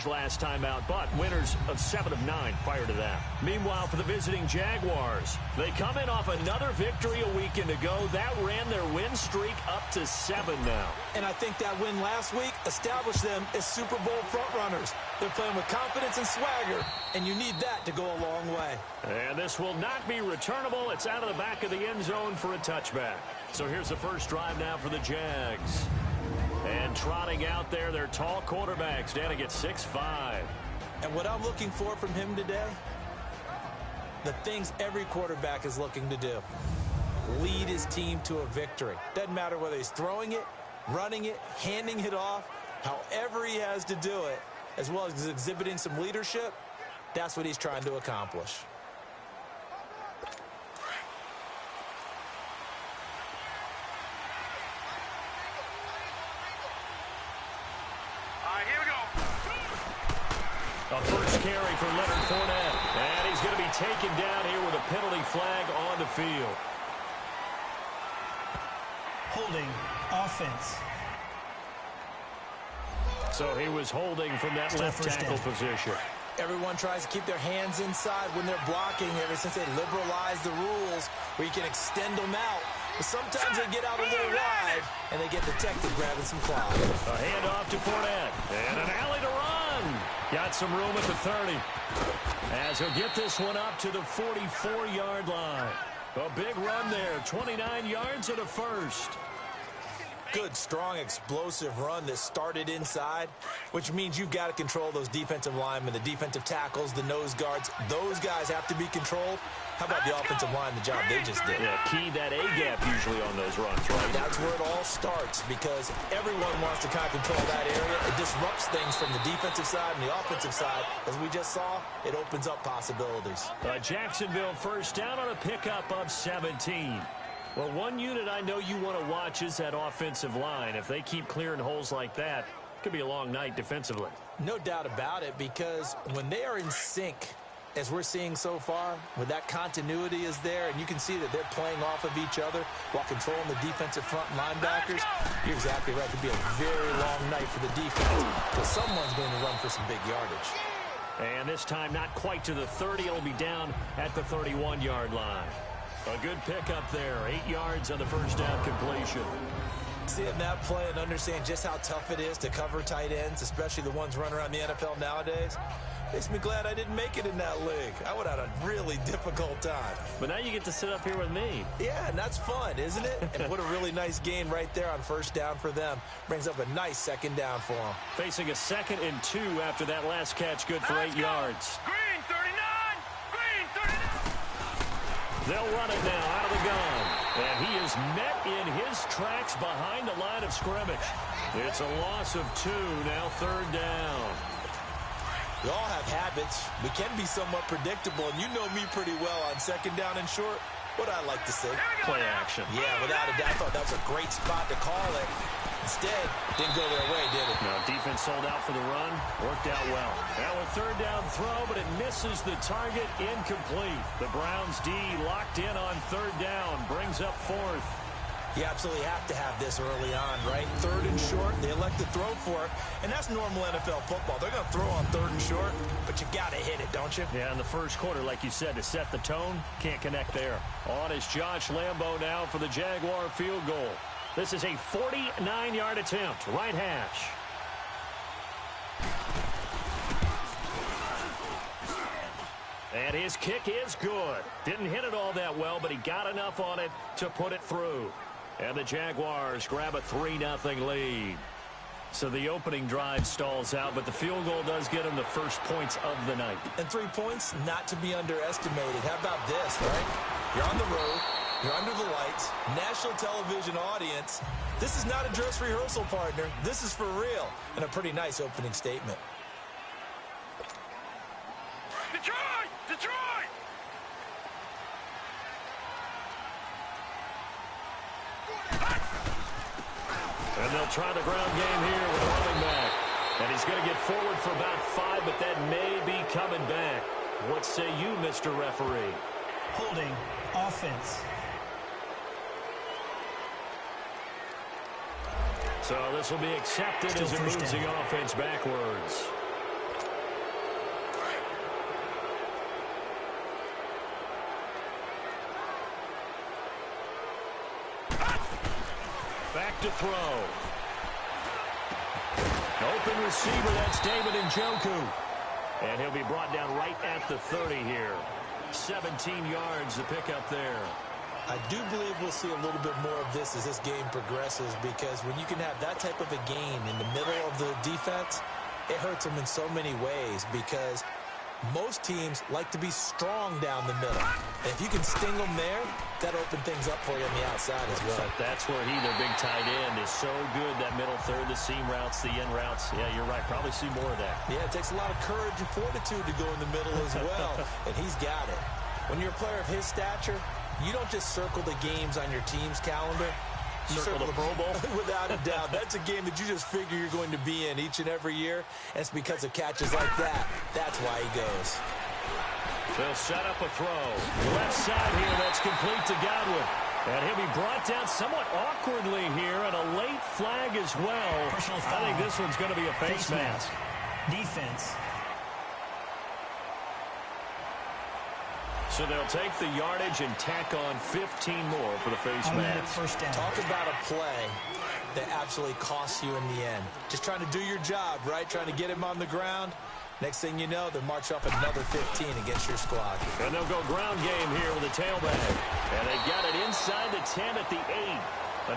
last time out, but winners of 7 of 9 prior to that. Meanwhile, for the visiting Jaguars, they come in off another victory a weekend ago. That ran their win streak up to 7 now. And I think that win last week established them as Super Bowl frontrunners. They're playing with confidence and swagger, and you need that to go a long way. And this will not be returnable. It's out of the back of the end zone for a touchback. So here's the first drive now for the Jags. And trotting out there, their tall quarterbacks, standing at 6'5". And what I'm looking for from him today, the things every quarterback is looking to do. Lead his team to a victory. Doesn't matter whether he's throwing it, running it, handing it off, however he has to do it, as well as exhibiting some leadership, that's what he's trying to accomplish. A first carry for Leonard Fournette. And he's going to be taken down here with a penalty flag on the field. Holding offense. So he was holding from that left tackle position. Everyone tries to keep their hands inside when they're blocking ever since they liberalized the rules where you can extend them out. But sometimes they get out a little wide and they get detected grabbing some clock. A handoff to Fournette. And an alley to run. Got some room at the 30. As he'll get this one up to the 44-yard line. A big run there. 29 yards and a first. Good, strong, explosive run that started inside, which means you've got to control those defensive linemen, the defensive tackles, the nose guards. Those guys have to be controlled. How about the offensive line, the job they just did? Yeah, key that A-gap usually on those runs, right? That's where it all starts because everyone wants to kind of control that area. It disrupts things from the defensive side and the offensive side. As we just saw, it opens up possibilities. Jacksonville first down on a pickup of 17. Well, one unit I know you want to watch is that offensive line. If they keep clearing holes like that, it could be a long night defensively. No doubt about it, because when they are in sync, as we're seeing so far, when that continuity is there, and you can see that they're playing off of each other while controlling the defensive front linebackers, you're exactly right. It could be a very long night for the defense, because someone's going to run for some big yardage. And this time not quite to the 30. It'll be down at the 31-yard line. A good pickup there. 8 yards on the first down completion. Seeing that play and understand just how tough it is to cover tight ends, especially the ones running around the NFL nowadays, makes me glad I didn't make it in that league. I would have had a really difficult time. But now you get to sit up here with me. Yeah, and that's fun, isn't it? And what a really nice gain right there on first down for them. Brings up a nice second down for them. Facing a 2nd and 2 after that last catch, good for 8 yards. Green 39! Green 39! They'll run it now out of the gun. And he is met in his tracks behind the line of scrimmage. It's a loss of 2, now 3rd down. We all have habits. We can be somewhat predictable, and you know me pretty well on 2nd down and short. What I like to say. Play action. Yeah, without a doubt. I thought that was a great spot to call it. Instead, didn't go their way, did it? No, defense sold out for the run. Worked out well. Now a 3rd down throw, but it misses the target. Incomplete. The Browns D locked in on 3rd down. Brings up 4th. You absolutely have to have this early on, right? 3rd and short, they elect to throw for it, and that's normal NFL football. They're going to throw on 3rd and short, but you got to hit it, don't you? Yeah, in the first quarter, like you said, to set the tone, can't connect there. On is Josh Lambo now for the Jaguar field goal. This is a 49-yard attempt, right hash. And his kick is good. Didn't hit it all that well, but he got enough on it to put it through. And the Jaguars grab a 3-0 lead. So the opening drive stalls out, but the field goal does get them the first points of the night. And 3 points, not to be underestimated. How about this, right? You're on the road. You're under the lights. National television audience. This is not a dress rehearsal, partner. This is for real. And a pretty nice opening statement. Detroit! Detroit! And they'll try the ground game here with a running back. And he's going to get forward for about 5, but that may be coming back. What say you, Mr. Referee? Holding offense. So this will be accepted as it moves the offense backwards. Back to throw. Open receiver, that's David Njoku. And he'll be brought down right at the 30 here. 17 yards to pick up there. I do believe we'll see a little bit more of this as this game progresses, because when you can have that type of a gain in the middle of the defense, it hurts them in so many ways, because most teams like to be strong down the middle. And if you can sting them there, that opens things up for you on the outside as well. That's where their big tight end, is so good, that middle third, the seam routes, the in routes. Yeah, you're right. Probably see more of that. Yeah, it takes a lot of courage and fortitude to go in the middle as well, and he's got it. When you're a player of his stature, you don't just circle the games on your team's calendar. You circle the Pro Bowl? Without a doubt. That's a game that you just figure you're going to be in each and every year, and it's because of catches like that. That's why he goes. They'll set up a throw. Left side here, that's complete to Godwin. And he'll be brought down somewhat awkwardly here, and a late flag as well. I think this one's going to be a face mask. Defense. So they'll take the yardage and tack on 15 more for the face mask. First down. Talk about a play that absolutely costs you in the end. Just trying to do your job, right? Trying to get him on the ground. Next thing you know, they'll march off another 15 against your squad. And they'll go ground game here with a tailback. And they've got it inside the 10 at the 8.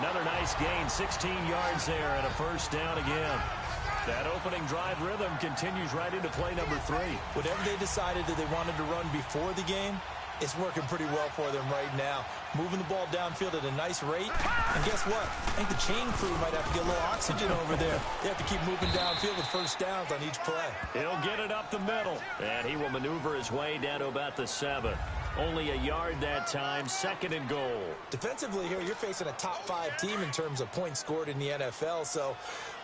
Another nice gain, 16 yards there, and a first down again. That opening drive rhythm continues right into play number 3. Whatever they decided that they wanted to run before the game, it's working pretty well for them right now. Moving the ball downfield at a nice rate. And guess what? I think the chain crew might have to get a little oxygen over there. They have to keep moving downfield with first downs on each play. He'll get it up the middle. And he will maneuver his way down to about the 7. Only a yard that time, 2nd and goal. Defensively here, you're facing a top 5 team in terms of points scored in the NFL. So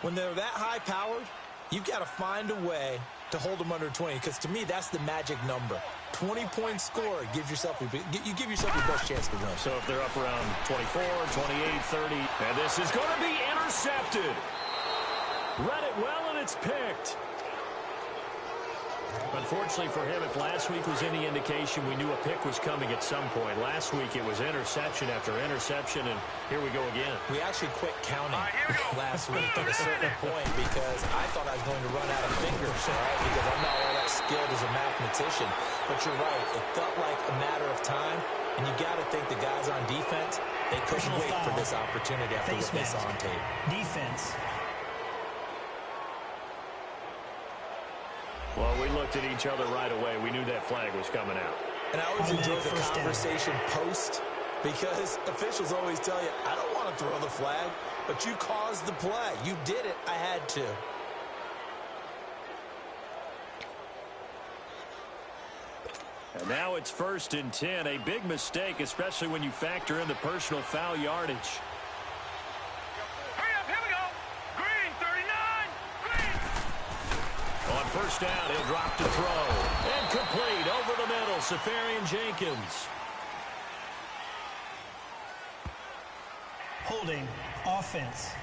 when they're that high-powered, you've got to find a way to hold them under 20, because to me, that's the magic number. 20 points scored gives yourself you give yourself your best chance to win. So if they're up around 24, 28, 30, and this is going to be intercepted. Read it well, and it's picked. Unfortunately for him, if last week was any indication, we knew a pick was coming at some point. Last week it was interception after interception, and here we go again. We actually quit counting last week at a certain point, because I thought I was going to run out of fingers, right? Because I'm not all that skilled as a mathematician. But you're right, it felt like a matter of time, and you got to think the guys on defense, they couldn't wait for this opportunity after what they saw on tape. Defense. Well, we looked at each other right away. We knew that flag was coming out. And I always enjoy the conversation post, because officials always tell you, I don't want to throw the flag, but you caused the play. You did it. I had to. And now it's 1st and 10. A big mistake, especially when you factor in the personal foul yardage. First down, he'll drop to throw. And complete over the middle, Safarian Jenkins. Holding. Offense.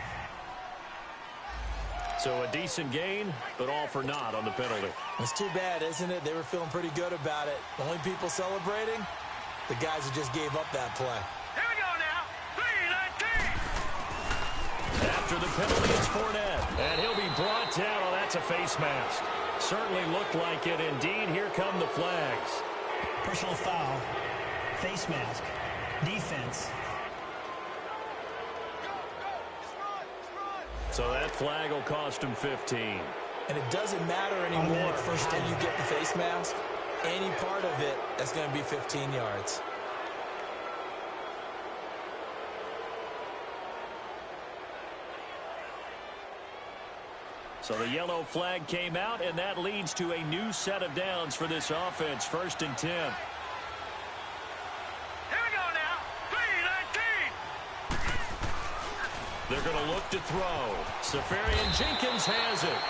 So a decent gain, but all for naught on the penalty. It's too bad, isn't it? They were feeling pretty good about it. The only people celebrating, the guys who just gave up that play. Here we go now. 3-19. After the penalty, it's Fournette. And he'll be brought down. Oh, that's a face mask. Certainly looked like it. Indeed, here come the flags. Personal foul. Face mask. Defense. So that flag will cost him 15. And it doesn't matter anymore how you get the face mask. Any part of it, that's going to be 15 yards. So the yellow flag came out, and that leads to a new set of downs for this offense. 1st and 10. Here we go now. 3-19. They're going to look to throw. Safarian Jenkins has it.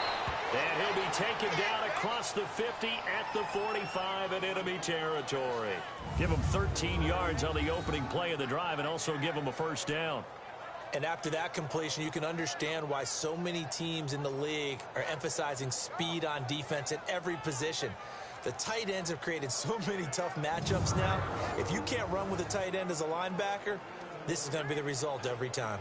And he'll be taken down across the 50 at the 45 in enemy territory. Give him 13 yards on the opening play of the drive, and also give him a first down. And after that completion, you can understand why so many teams in the league are emphasizing speed on defense at every position. The tight ends have created so many tough matchups now. If you can't run with a tight end as a linebacker, this is going to be the result every time.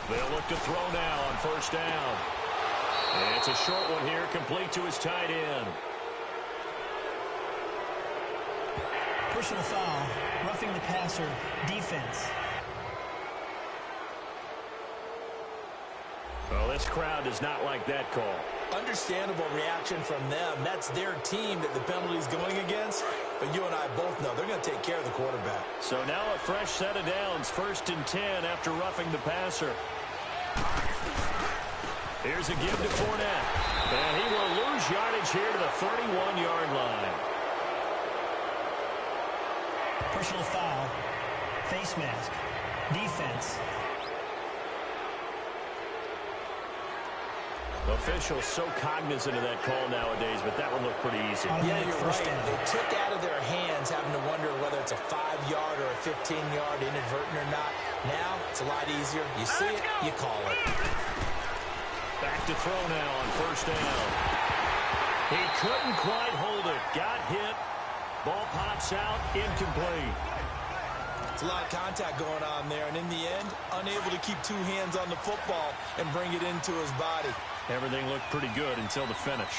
They'll look to throw now on first down. And it's a short one here, complete to his tight end. Personal foul, roughing the passer, defense. Well, this crowd does not like that call. Understandable reaction from them. That's their team that the penalty's going against. But you and I both know they're going to take care of the quarterback. So now a fresh set of downs, 1st and 10 after roughing the passer. Here's a give to Fournette. And he will lose yardage here to the 31-yard line. Personal foul, face mask, defense. Officials so cognizant of that call nowadays, but that one looked pretty easy. Yeah, you're right. They took out of their hands having to wonder whether it's a 5-yard or a 15-yard inadvertent or not. Now, it's a lot easier. You see it, you call it. Back to throw now on first down. He couldn't quite hold it. Got hit. Ball pops out, incomplete. It's a lot of contact going on there, and in the end, unable to keep two hands on the football and bring it into his body. Everything looked pretty good until the finish.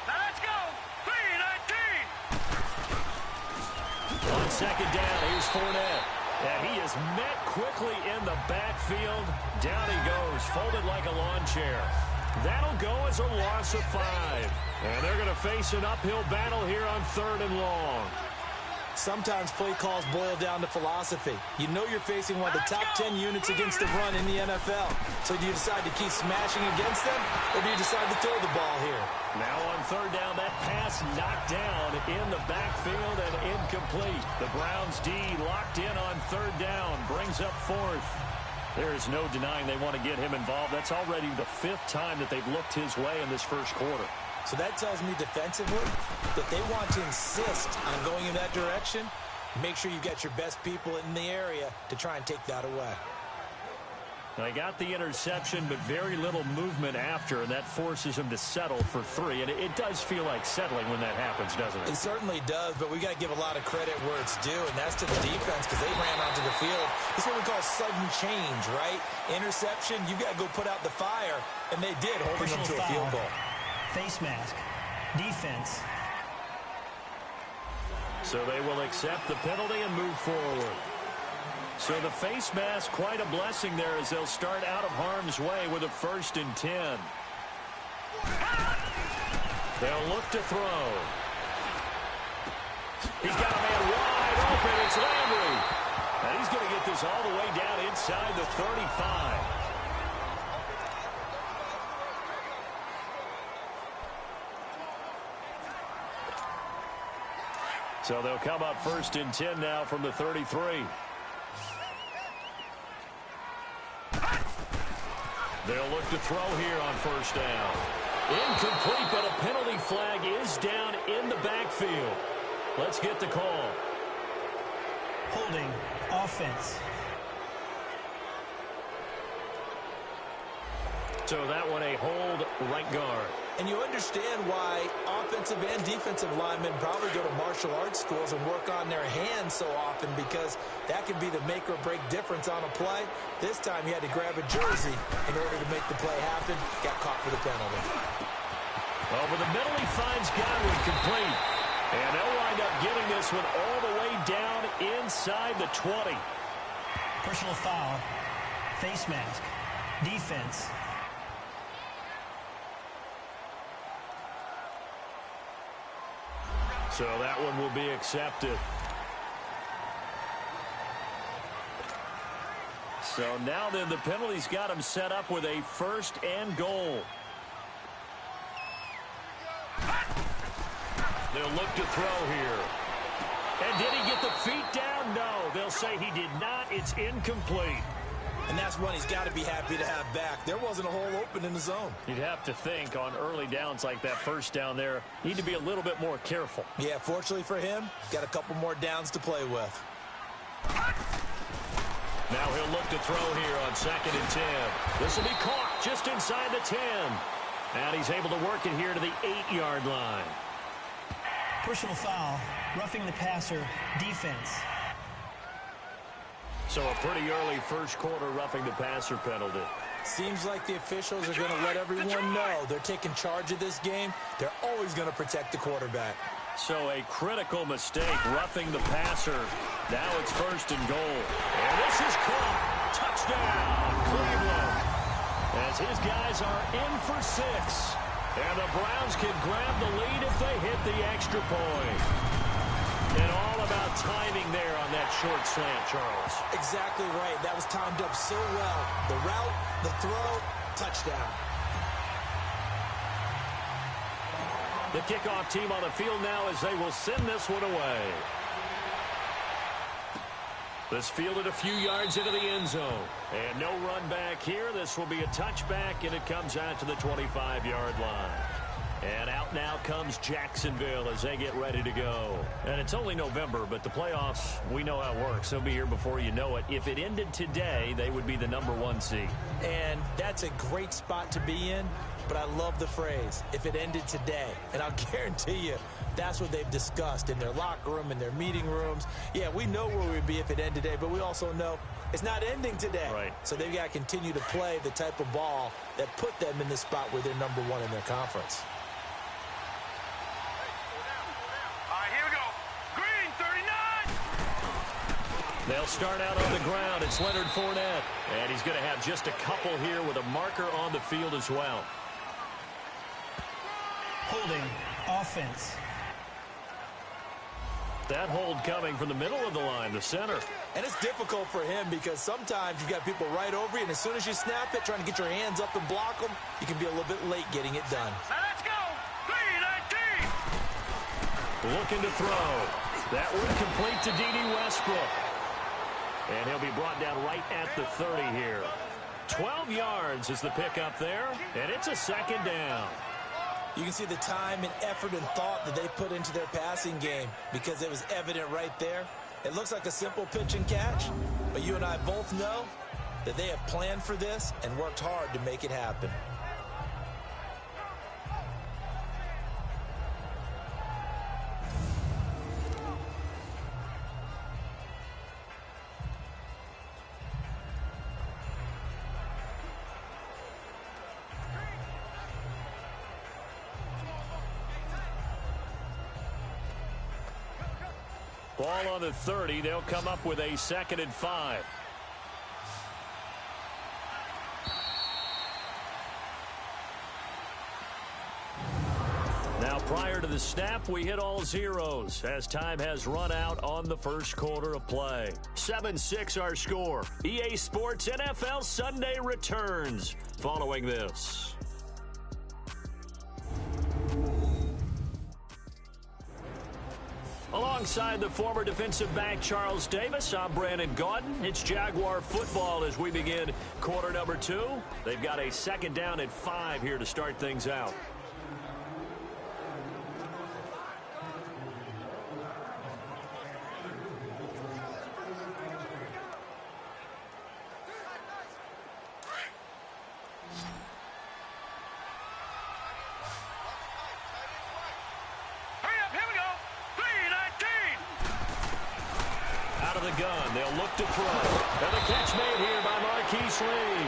Now let's go. 3-19. On second down, here's Fournette. And he is met quickly in the backfield. Down he goes, folded like a lawn chair. That'll go as a loss of 5. And they're going to face an uphill battle here on 3rd and long. Sometimes play calls boil down to philosophy. You know you're facing one of the top 10 units against the run in the NFL. So do you decide to keep smashing against them, or do you decide to throw the ball here? Now on 3rd down, that pass knocked down in the backfield and incomplete. The Browns D locked in on 3rd down, brings up 4th. There is no denying they want to get him involved. That's already the 5th time that they've looked his way in this first quarter. So that tells me defensively that they want to insist on going in that direction. Make sure you got your best people in the area to try and take that away. They got the interception, but very little movement after, and that forces him to settle for 3. And it does feel like settling when that happens, doesn't it? It certainly does, but we got to give a lot of credit where it's due, and that's to the defense because they ran onto the field. It's what we call sudden change, right? Interception, you got to go put out the fire, and they did, holding them to a field goal. Face mask, defense. So they will accept the penalty and move forward. So the face mask, quite a blessing there as they'll start out of harm's way with a 1st and 10. They'll look to throw. He's got a man wide open. It's Landry. And he's going to get this all the way down inside the 35. So they'll come up 1st and 10 now from the 33. They'll look to throw here on 1st down. Incomplete, but a penalty flag is down in the backfield. Let's get the call. Holding, offense. So that one a hold, right guard. And you understand why offensive and defensive linemen probably go to martial arts schools and work on their hands so often, because that can be the make or break difference on a play. This time he had to grab a jersey in order to make the play happen. Got caught for the penalty. Over the middle, he finds Godwin complete. And they'll wind up getting this one all the way down inside the 20. Personal foul, face mask, defense. So that one will be accepted. So now then, the penalty's got him set up with a 1st and goal. They'll look to throw here. And did he get the feet down? No. They'll say he did not. It's incomplete. And that's one he's got to be happy to have back. There wasn't a hole open in the zone. You'd have to think on early downs like that 1st down there, need to be a little bit more careful. Yeah, fortunately for him, got a couple more downs to play with. Now he'll look to throw here on 2nd and 10. This will be caught just inside the 10. And he's able to work it here to the 8-yard line. Personal foul, roughing the passer, defense. So a pretty early first quarter roughing the passer penalty. Seems like the officials are going to let everyone know they're taking charge of this game. They're always going to protect the quarterback. So a critical mistake, roughing the passer. Now it's 1st and goal. And this is caught. Touchdown, Cleveland. As his guys are in for 6. And the Browns can grab the lead if they hit the extra point. And all about timing there on that short slant, Charles. Exactly right. That was timed up so well. The route, the throw, touchdown. The kickoff team on the field now as they will send this one away. This fielded a few yards into the end zone. And no run back here. This will be a touchback, and it comes out to the 25-yard line. And out now comes Jacksonville as they get ready to go. And it's only November, but the playoffs, we know how it works. They'll be here before you know it. If it ended today, they would be the #1 seed. And that's a great spot to be in, but I love the phrase, if it ended today. And I'll guarantee you, that's what they've discussed in their locker room, in their meeting rooms. Yeah, we know where we'd be if it ended today, but we also know it's not ending today. Right. So they've got to continue to play the type of ball that put them in the spot where they're #1 in their conference. They'll start out on the ground. It's Leonard Fournette. And he's going to have just a couple here with a marker on the field as well. Holding offense. That hold coming from the middle of the line, the center. And it's difficult for him because sometimes you've got people right over you, and as soon as you snap it, trying to get your hands up and block them, you can be a little bit late getting it done. Now let's go. 3-19. Looking to throw. That one complete to D.D. Westbrook. And he'll be brought down right at the 30 here. 12 yards is the pickup there, and it's a 2nd down. You can see the time and effort and thought that they put into their passing game because it was evident right there. It looks like a simple pitch and catch, but you and I both know that they have planned for this and worked hard to make it happen. Ball on the 30. They'll come up with a 2nd and 5. Now, prior to the snap, we hit all zeros as time has run out on the first quarter of play. 7-6 our score. EA Sports NFL Sunday returns following this. Alongside the former defensive back Charles Davis, I'm Brandon Gaudin. It's Jaguar football as we begin quarter number 2. They've got a 2nd down and 5 here to start things out. Gun. They'll look to throw. And the catch made here by Marquise Lee.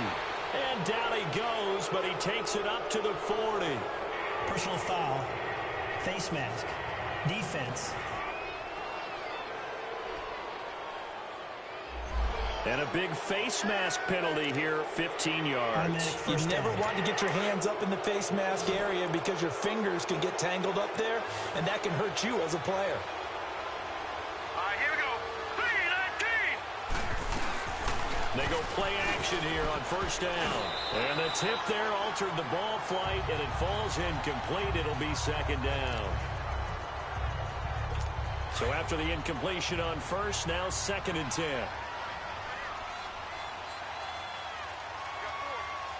And down he goes, but he takes it up to the 40. Personal foul. Face mask. Defense. And a big face mask penalty here, 15 yards. You never want to get your hands up in the face mask area because your fingers can get tangled up there, and that can hurt you as a player. They go play action here on 1st down. And the tip there altered the ball flight, and it falls incomplete. It'll be 2nd down. So after the incompletion on 1st, now 2nd and 10.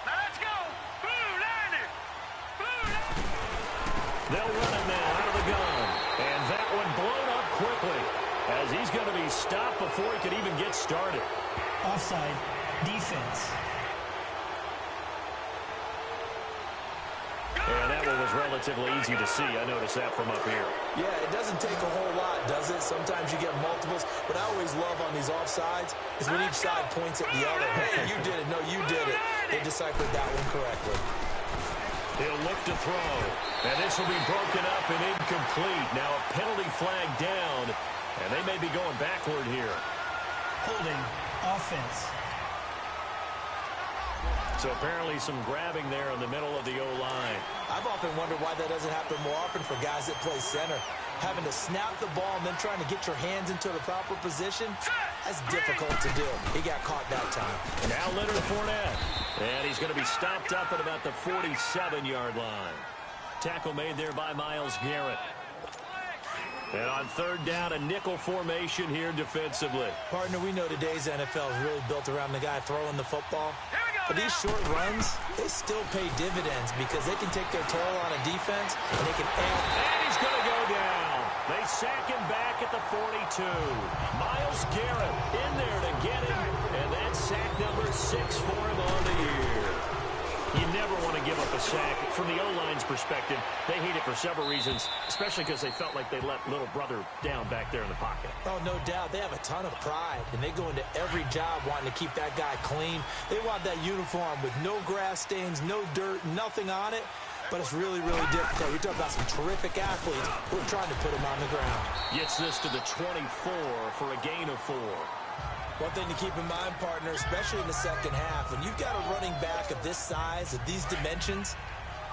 Let's go. Blue Lightning. They'll run it now out of the gun. And that one blown up quickly as he's going to be stopped before he could even get started. Offside. Defense. Go, And that one was relatively easy to see. I noticed that from up here. Yeah, it doesn't take a whole lot, does it? Sometimes you get multiples. What I always love on these offsides is when each side points at the other. Hey, you did it. No, you did it. They deciphered that one correctly. He'll look to throw. And this will be broken up and incomplete. Now a penalty flag down. And they may be going backward here. Holding offense. So apparently some grabbing there in the middle of the O-line. I've often wondered why that doesn't happen more often for guys that play center. Having to snap the ball and then trying to get your hands into the proper position, that's difficult to do. He got caught that time. Now Leonard Fournette. And he's going to be stopped up at about the 47-yard line. Tackle made there by Myles Garrett. And on third down, a nickel formation here defensively. Partner, we know today's NFL is really built around the guy throwing the football. But these short runs, they still pay dividends because they can take their toll on a defense and they can add. And he's going to go down. They sack him back at the 42. Myles Garrett in there to get him. And that's sack number 6 for him on the year. You never want to give up a sack. From the O-line's perspective, they hate it for several reasons, especially because they felt like they let little brother down back there in the pocket. Oh, no doubt. They have a ton of pride, and they go into every job wanting to keep that guy clean. They want that uniform with no grass stains, no dirt, nothing on it. But it's really, really difficult. You're talking about some terrific athletes who are trying to put him on the ground. Gets this to the 24 for a gain of 4. One thing to keep in mind, partner, especially in the second half, when you've got a running back of this size, of these dimensions,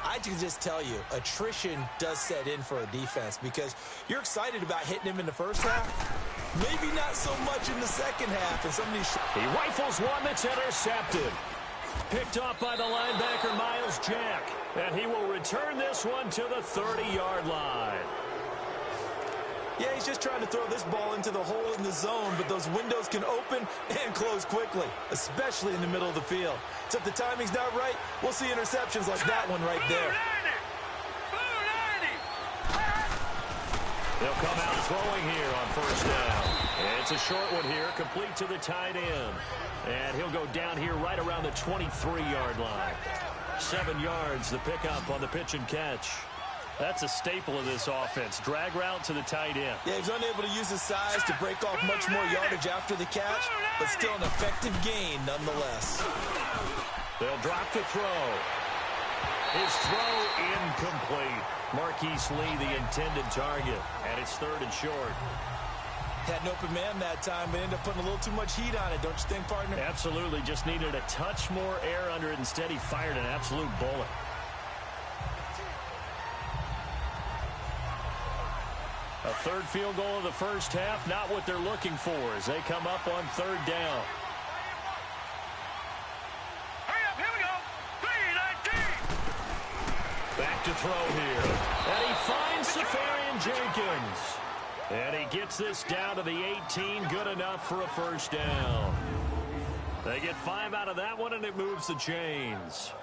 I can just tell you, attrition does set in for a defense because you're excited about hitting him in the first half. Maybe not so much in the second half. And somebody he rifles one that's intercepted. Picked off by the linebacker, Miles Jack. And he will return this one to the 30-yard line. Yeah, he's just trying to throw this ball into the hole in the zone, but those windows can open and close quickly, especially in the middle of the field. So if the timing's not right, we'll see interceptions like that one right there. They'll come out throwing here on first down. It's a short one here, complete to the tight end. And he'll go down here right around the 23-yard line. 7 yards, the pickup on the pitch and catch. That's a staple of this offense. Drag route to the tight end. Yeah, he's unable to use his size to break off much more yardage after the catch, but still an effective gain nonetheless. They'll drop the throw. His throw incomplete. Marquise Lee, the intended target, and it's 3rd and short. Had an open man that time, but ended up putting a little too much heat on it, don't you think, partner? Absolutely. Just needed a touch more air under it. Instead, he fired an absolute bullet. A 3rd field goal of the first half, not what they're looking for as they come up on 3rd down. Hurry up, here we go. 3-19. Back to throw here. And he finds Safarian Jenkins. And he gets this down to the 18, good enough for a first down. They get 5 out of that one, and it moves the chains.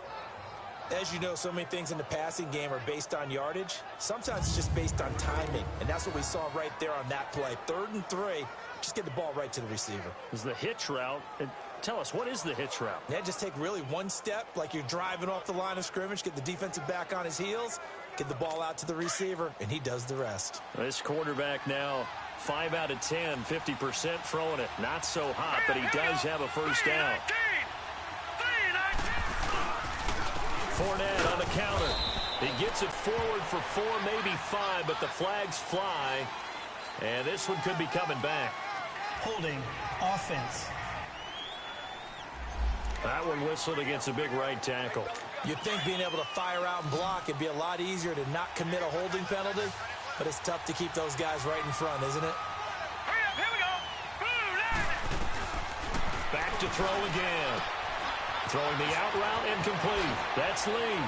As you know, so many things in the passing game are based on yardage. Sometimes it's just based on timing, and that's what we saw right there on that play. 3rd and 3, just get the ball right to the receiver. Is the hitch route. Tell us, what is the hitch route? Yeah, just take really one step, like you're driving off the line of scrimmage, get the defensive back on his heels, get the ball out to the receiver, and he does the rest. This quarterback now 5 out of 10, 50% throwing it. Not so hot, but he does have a first down. Fournette on the counter. He gets it forward for 4, maybe 5, but the flags fly. And this one could be coming back. Holding offense. That one whistled against a big right tackle. You'd think being able to fire out and block would be a lot easier to not commit a holding penalty, but it's tough to keep those guys right in front, isn't it? Hurry up, here we go. Back to throw again. Throwing the out route incomplete. That's Lee.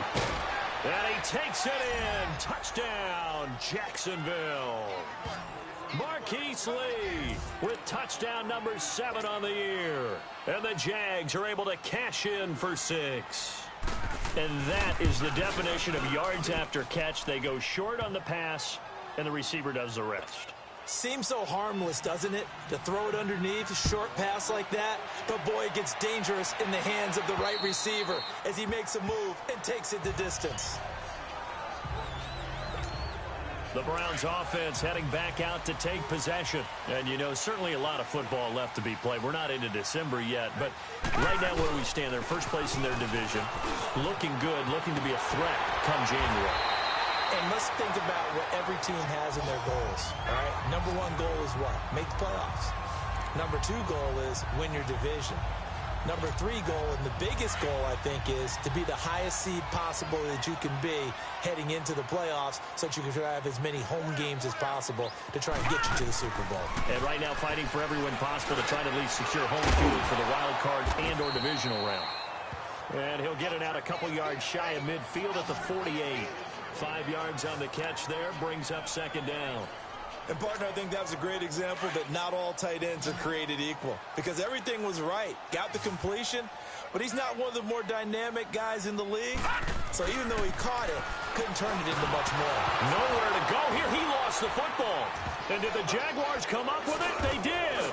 And he takes it in. Touchdown, Jacksonville. Marquise Lee with touchdown number 7 on the year. And the Jags are able to cash in for 6. And that is the definition of yards after catch. They go short on the pass, and the receiver does the rest. Seems so harmless, doesn't it? To throw it underneath, a short pass like that. But boy, it gets dangerous in the hands of the right receiver as he makes a move and takes it the distance. The Browns offense heading back out to take possession. And, you know, certainly a lot of football left to be played. We're not into December yet, but right now where we stand, they're first place in their division. Looking good, looking to be a threat come January. And let's think about what every team has in their goals, all right? Number one goal is what? Make the playoffs. Number two goal is win your division. Number three goal, and the biggest goal, I think, is to be the highest seed possible that you can be heading into the playoffs so that you can have as many home games as possible to try and get you to the Super Bowl. And right now fighting for every win possible to try to at least secure home field for the wild card and or divisional round. And he'll get it out a couple yards shy of midfield at the 48. 5 yards on the catch there, brings up second down. And, partner, I think that was a great example that not all tight ends are created equal because everything was right. Got the completion, but he's not one of the more dynamic guys in the league. So even though he caught it, couldn't turn it into much more. Nowhere to go here. He lost the football. And did the Jaguars come up with it? They did.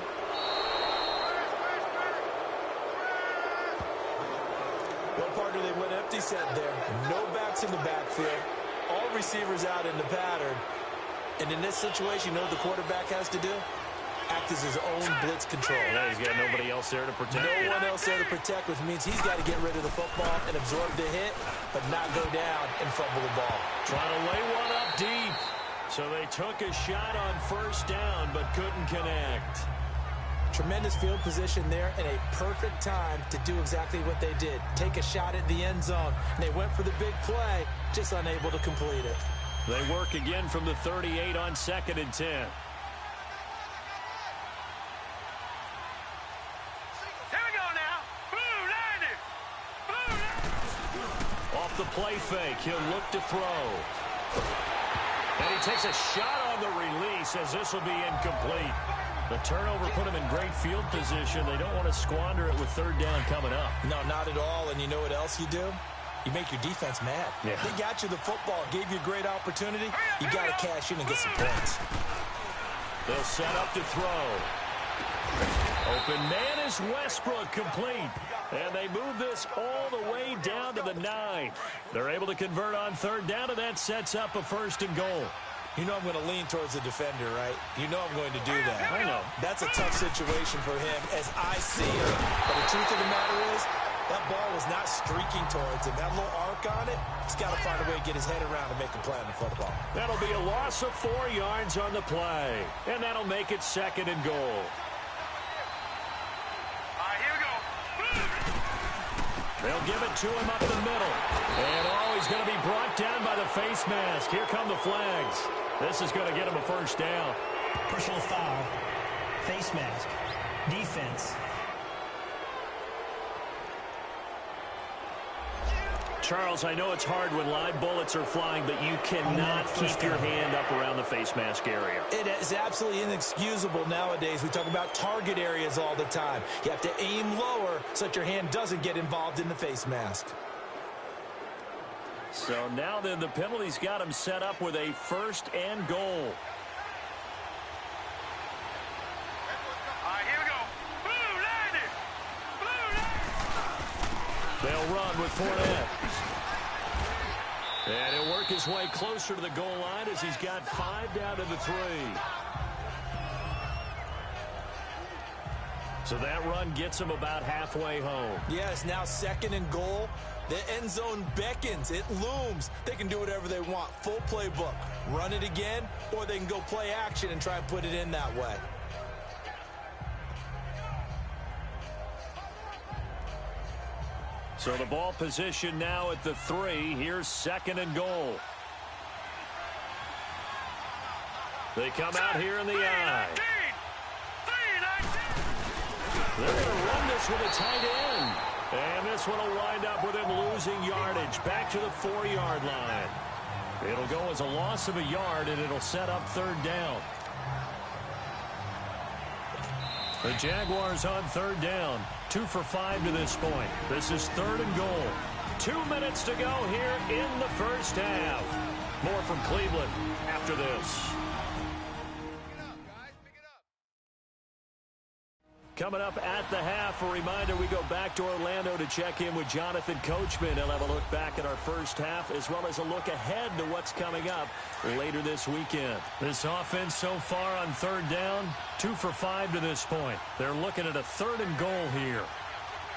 Well, partner, they went empty set there. No backs in the backfield. All receivers out in the pattern. And in this situation, you know what the quarterback has to do? Act as his own blitz control. Yeah, he's got nobody else there to protect. No one else there to protect, which means he's got to get rid of the football and absorb the hit, but not go down and fumble the ball. Trying to lay one up deep. So they took a shot on first down, but couldn't connect. Tremendous field position there and a perfect time to do exactly what they did. Take a shot at the end zone. And they went for the big play, just unable to complete it. They work again from the 38 on 2nd and 10. Here we go now. Blue 90. Blue 90. Off the play fake, he'll look to throw. And he takes a shot on the release as this will be incomplete. The turnover put him in great field position. They don't want to squander it with third down coming up. No, not at all. And you know what else you do? You make your defense mad. Yeah. They got you the football, gave you a great opportunity. You got to cash in and get some points. They'll set up to throw. Open man is Westbrook, complete. And they move this all the way down to the 9. They're able to convert on third down, and that sets up a 1st and goal. You know I'm going to lean towards the defender, right? You know I'm going to do that. I know. That's a tough situation for him as I see it. But the truth of the matter is, that ball was not streaking towards him. That little arc on it, he's got to find a way to get his head around and make a play on the football. That'll be a loss of 4 yards on the play. And that'll make it 2nd and goal. All right, here we go. They'll give it to him up the middle. And he's going to be brought down by the face mask. Here come the flags. This is going to get him a 1st down. Personal foul. Face mask. Defense. Charles, I know it's hard when live bullets are flying, but you cannot keep your hand up around the face mask area. It is absolutely inexcusable nowadays. We talk about target areas all the time. You have to aim lower so that your hand doesn't get involved in the face mask. So now then the penalty's got him set up with a 1st and goal. All right, here we go. Blue 90. Blue 90. They'll run with Fournette. And he'll work his way closer to the goal line as he's got 5 down to the 3. So that run gets him about halfway home. Yes, now 2nd and goal. The end zone beckons. It looms. They can do whatever they want. Full playbook. Run it again, or they can go play action and try and put it in that way. So the ball position now at the 3. Here's 2nd and goal. They come out here in the eye. They're going to run this with a tight end. And this one will wind up with him losing yardage back to the 4-yard line. It'll go as a loss of a yard, and it'll set up 3rd down. The Jaguars on 3rd down. 2 for 5 to this point. This is 3rd and goal. 2 minutes to go here in the first half. More from Cleveland after this. Coming up at the half, a reminder, we go back to Orlando to check in with Jonathan Coachman. He'll have a look back at our first half as well as a look ahead to what's coming up later this weekend. This offense so far on third down, 2 for 5 to this point. They're looking at a 3rd and goal here.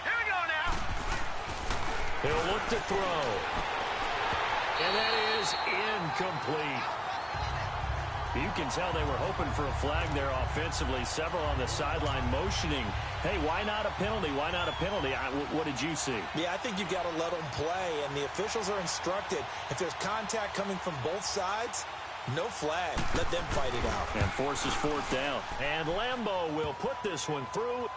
Here we go now. He'll look to throw. And that is incomplete. You can tell they were hoping for a flag there offensively. Several on the sideline motioning. Hey, why not a penalty? Why not a penalty? What did you see? Yeah, I think you've got to let them play, and the officials are instructed. If there's contact coming from both sides, no flag. Let them fight it out. And forces 4th down. And Lambeau will put this one through.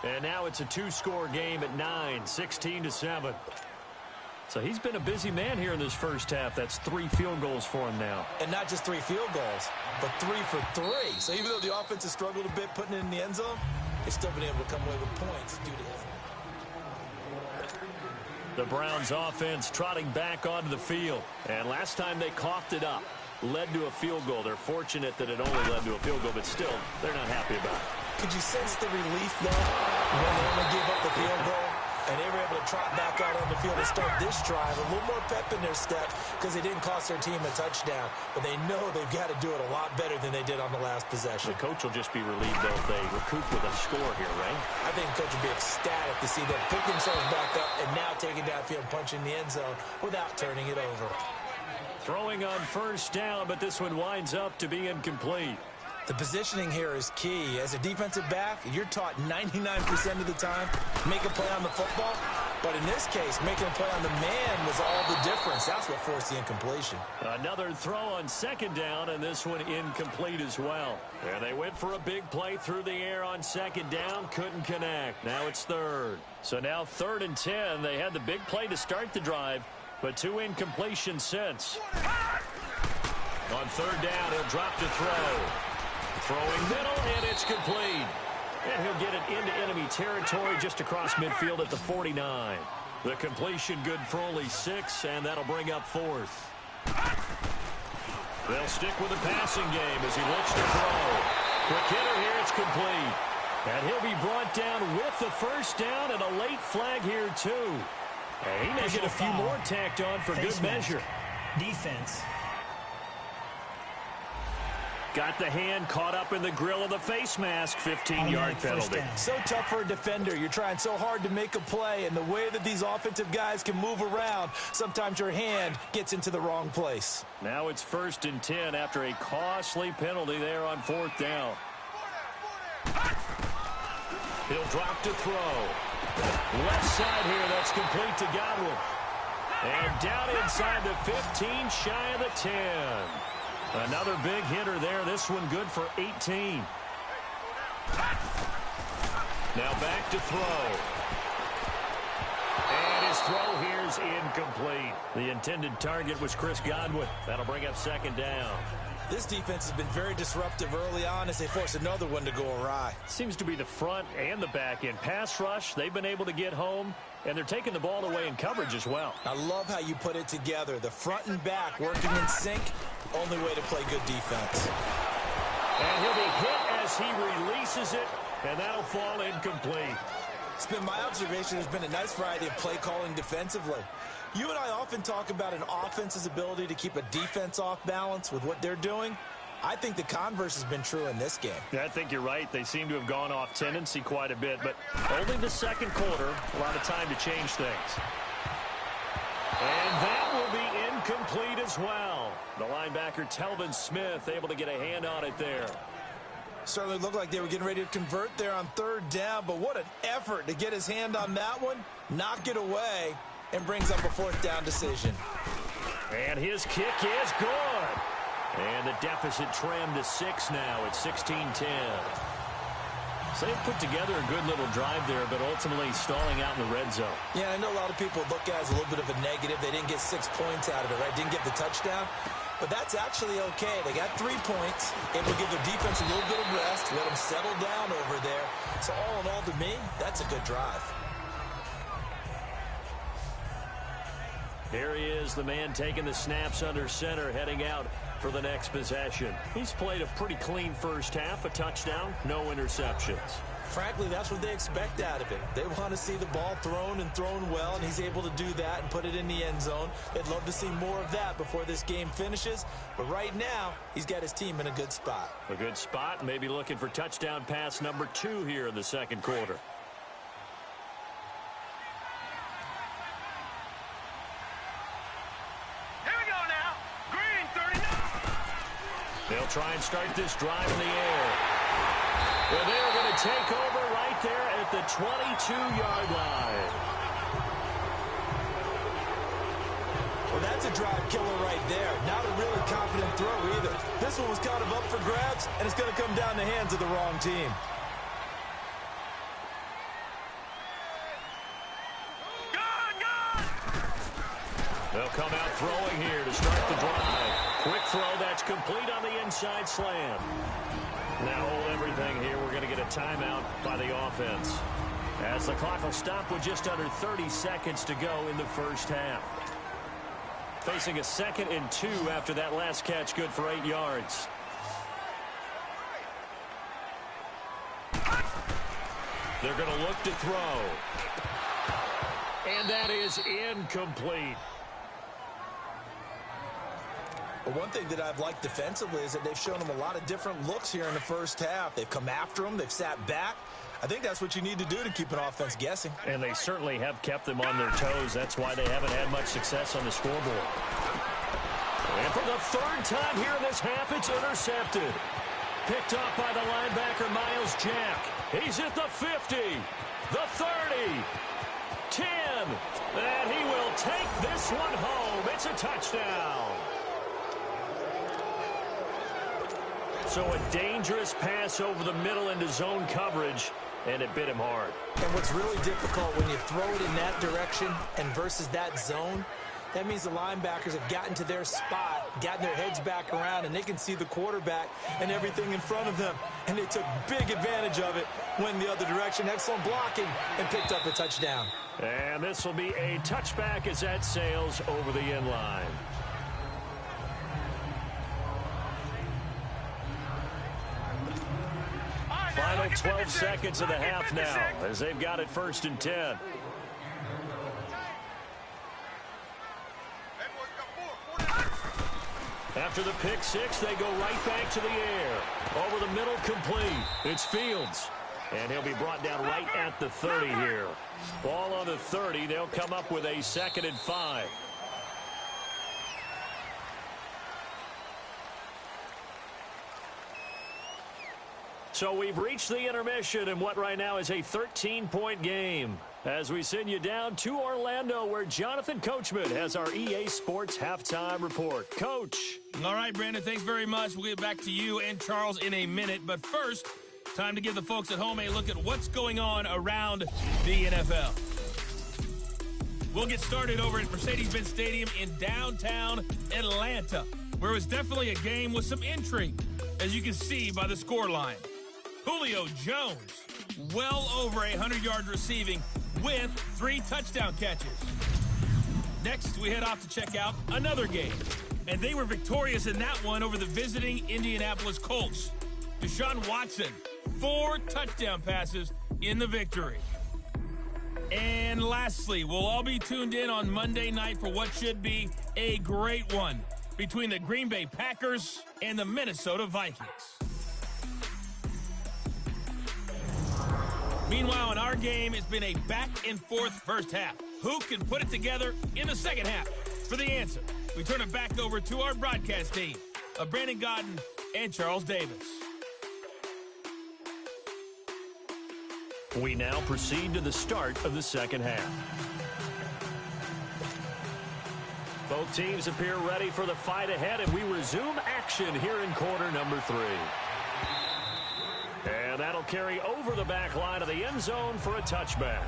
And now it's a 2-score game at 9, 16-7. So he's been a busy man here in this first half. That's 3 field goals for him now. And not just 3 field goals, but 3 for 3. So even though the offense has struggled a bit putting it in the end zone, they've still been able to come away with points due to his. The Browns offense trotting back onto the field. And last time they coughed it up, led to a field goal. They're fortunate that it only led to a field goal, but still, they're not happy about it. Could you sense the relief, though, when they only gave up the field goal? And they were able to trot back out on the field and start this drive. A little more pep in their step because they didn't cost their team a touchdown. But they know they've got to do it a lot better than they did on the last possession. The coach will just be relieved, though, if they recoup with a score here, right? I think the coach will be ecstatic to see them pick themselves back up and now taking downfield and punching the end zone without turning it over. Throwing on first down, but this one winds up to be incomplete. The positioning here is key. As a defensive back, you're taught 99% of the time, make a play on the football. But in this case, making a play on the man was all the difference. That's what forced the incompletion. Another throw on 2nd down, and this one incomplete as well. And they went for a big play through the air on 2nd down, couldn't connect. Now it's 3rd. So now 3rd and 10. They had the big play to start the drive, but 2 incompletions since. On 3rd down, he'll drop to throw. Throwing middle, and it's complete. And he'll get it into enemy territory just across midfield at the 49. The completion good for only 6, and that'll bring up 4th. They'll stick with the passing game as he looks to throw. Quick hitter here, it's complete. And he'll be brought down with the first down and a late flag here, too. And he may get a few more tacked on for good measure. Defense. Got the hand caught up in the grill of the face mask. 15-yard penalty. So tough for a defender. You're trying so hard to make a play, and the way that these offensive guys can move around, sometimes your hand gets into the wrong place. Now it's 1st and 10 after a costly penalty there on 4th down. He'll drop to throw. Left side here, that's complete to Godwin. And down inside the 15, shy of the 10. Another big hitter there. This one good for 18. Now back to throw. And his throw here's incomplete. The intended target was Chris Godwin. That'll bring up 2nd down. This defense has been very disruptive early on as they force another one to go awry. Seems to be the front and the back end. Pass rush, they've been able to get home, and they're taking the ball away in coverage as well. I love how you put it together. The front and back working in sync, only way to play good defense. And he'll be hit as he releases it, and that'll fall incomplete. It's been my observation there's been a nice variety of play calling defensively. You and I often talk about an offense's ability to keep a defense off balance with what they're doing. I think the converse has been true in this game. Yeah, I think you're right. They seem to have gone off tendency quite a bit, but only the 2nd quarter, a lot of time to change things. And that will be incomplete as well. The linebacker, Telvin Smith, able to get a hand on it there. Certainly looked like they were getting ready to convert there on 3rd down, but what an effort to get his hand on that one, knock it away, and brings up a 4th down decision. And his kick is good. And the deficit trimmed to 6 now at 16-10. So they put together a good little drive there, but ultimately stalling out in the red zone. Yeah, I know a lot of people look at it as a little bit of a negative. They didn't get 6 points out of it, right? Didn't get the touchdown. But that's actually okay. They got 3 points. It will give their defense a little bit of rest, let them settle down over there. So all in all, to me, that's a good drive. Here he is, the man taking the snaps under center, heading out for the next possession. He's played a pretty clean first half, a touchdown, no interceptions. Frankly, that's what they expect out of him. They want to see the ball thrown and thrown well, and he's able to do that and put it in the end zone. They'd love to see more of that before this game finishes. But right now, he's got his team in a good spot. A good spot, maybe looking for touchdown pass number 2 here in the second quarter. Here we go now. Green 39. They'll try and start this drive in the air. Well, they are going to take over right there at the 22-yard line. Well, that's a drive killer right there. Not a really confident throw either. This one was kind of up for grabs, and it's going to come down the hands of the wrong team. They'll come out throwing here to start the drive. Quick throw, that's complete on the inside slant. Now hold everything here. We're going to get a timeout by the offense, as the clock will stop with just under 30 seconds to go in the first half. Facing a 2nd and 2 after that last catch, good for 8 yards. They're going to look to throw. And that is incomplete. But one thing that I've liked defensively is that they've shown him a lot of different looks here in the first half. They've come after him. They've sat back. I think that's what you need to do to keep an offense guessing. And they certainly have kept them on their toes. That's why they haven't had much success on the scoreboard. And for the 3rd time here in this half, it's intercepted. Picked up by the linebacker, Miles Jack. He's at the 50, the 30, 10. And he will take this one home. It's a touchdown. So a dangerous pass over the middle into zone coverage, and it bit him hard. And what's really difficult when you throw it in that direction and versus that zone, that means the linebackers have gotten to their spot, gotten their heads back around, and they can see the quarterback and everything in front of them. And they took big advantage of it, went the other direction, excellent blocking, and picked up a touchdown. And this will be a touchback as that sails over the end line. Final 12 seconds of the half now as they've got it 1st and 10. After the pick six, they go right back to the air. Over the middle, complete. It's Fields. And he'll be brought down right at the 30 here. Ball on the 30. They'll come up with a 2nd and 5. So we've reached the intermission in what right now is a 13-point game, as we send you down to Orlando, where Jonathan Coachman has our EA Sports Halftime Report. Coach. All right, Brandon, thanks very much. We'll get back to you and Charles in a minute. But first, time to give the folks at home a look at what's going on around the NFL. We'll get started over at Mercedes-Benz Stadium in downtown Atlanta, where it was definitely a game with some intrigue, as you can see by the scoreline. Julio Jones, well over 100 yards receiving with 3 touchdown catches. Next, we head off to check out another game, and they were victorious in that one over the visiting Indianapolis Colts. Deshaun Watson, 4 touchdown passes in the victory. And lastly, we'll all be tuned in on Monday night for what should be a great one between the Green Bay Packers and the Minnesota Vikings. Meanwhile, in our game, it's been a back-and-forth first half. Who can put it together in the second half? For the answer, we turn it back over to our broadcast team of Brandon Godden and Charles Davis. We now proceed to the start of the second half. Both teams appear ready for the fight ahead, and we resume action here in quarter number 3. And that'll carry over the back line of the end zone for a touchback.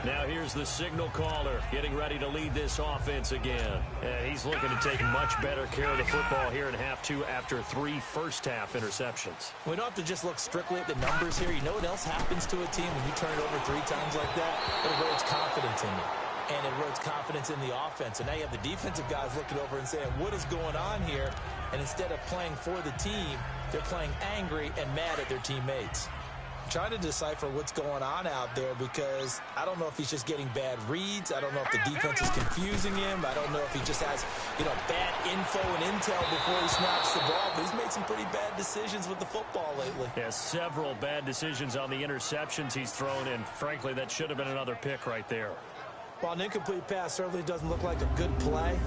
Now here's the signal caller getting ready to lead this offense again. And he's looking to take much better care of the football here in half 2 after 3 first-half interceptions. We don't have to just look strictly at the numbers here. You know what else happens to a team when you turn it over 3 times like that? It erodes confidence in you. And it erodes confidence in the offense. And now you have the defensive guys looking over and saying, what is going on here? And instead of playing for the team, they're playing angry and mad at their teammates. trying to decipher what's going on out there because I don't know if he's just getting bad reads. I don't know if the defense is confusing him. I don't know if he just has, bad info and intel before he snaps the ball. But he's made some pretty bad decisions with the football lately. Yeah, several bad decisions on the interceptions he's thrown in. Frankly, that should have been another pick right there. While an incomplete pass certainly doesn't look like a good play,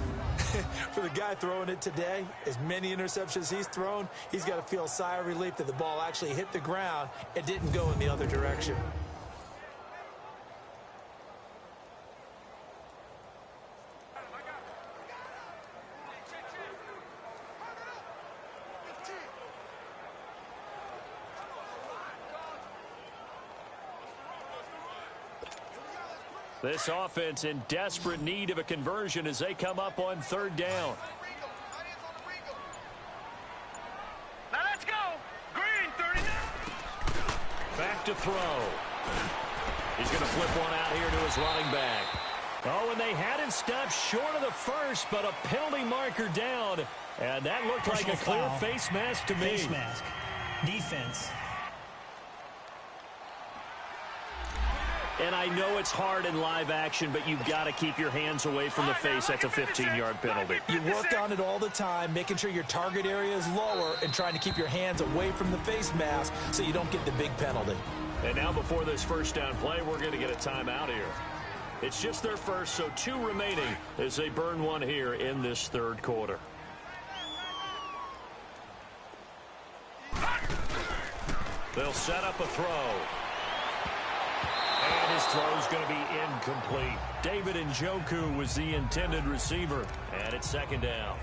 for the guy throwing it today, as many interceptions he's thrown, he's got to feel a sigh of relief that the ball actually hit the ground and didn't go in the other direction. This offense in desperate need of a conversion as they come up on third down. Now let's go. Green, 39. Back to throw. He's going to flip one out here to his running back. Oh, and they had him stopped short of the first, but a penalty marker down. And that looked like a clear face mask to me. Face mask. Defense. And I know it's hard in live action, but you've got to keep your hands away from the face. That's a 15-yard penalty. You work on it all the time, making sure your target area is lower and trying to keep your hands away from the face mask so you don't get the big penalty. And now before this first down play, we're going to get a timeout here. It's just their first, so 2 remaining as they burn one here in this third quarter. They'll set up a throw. And his throw's going to be incomplete. David Njoku was the intended receiver. And it's second down.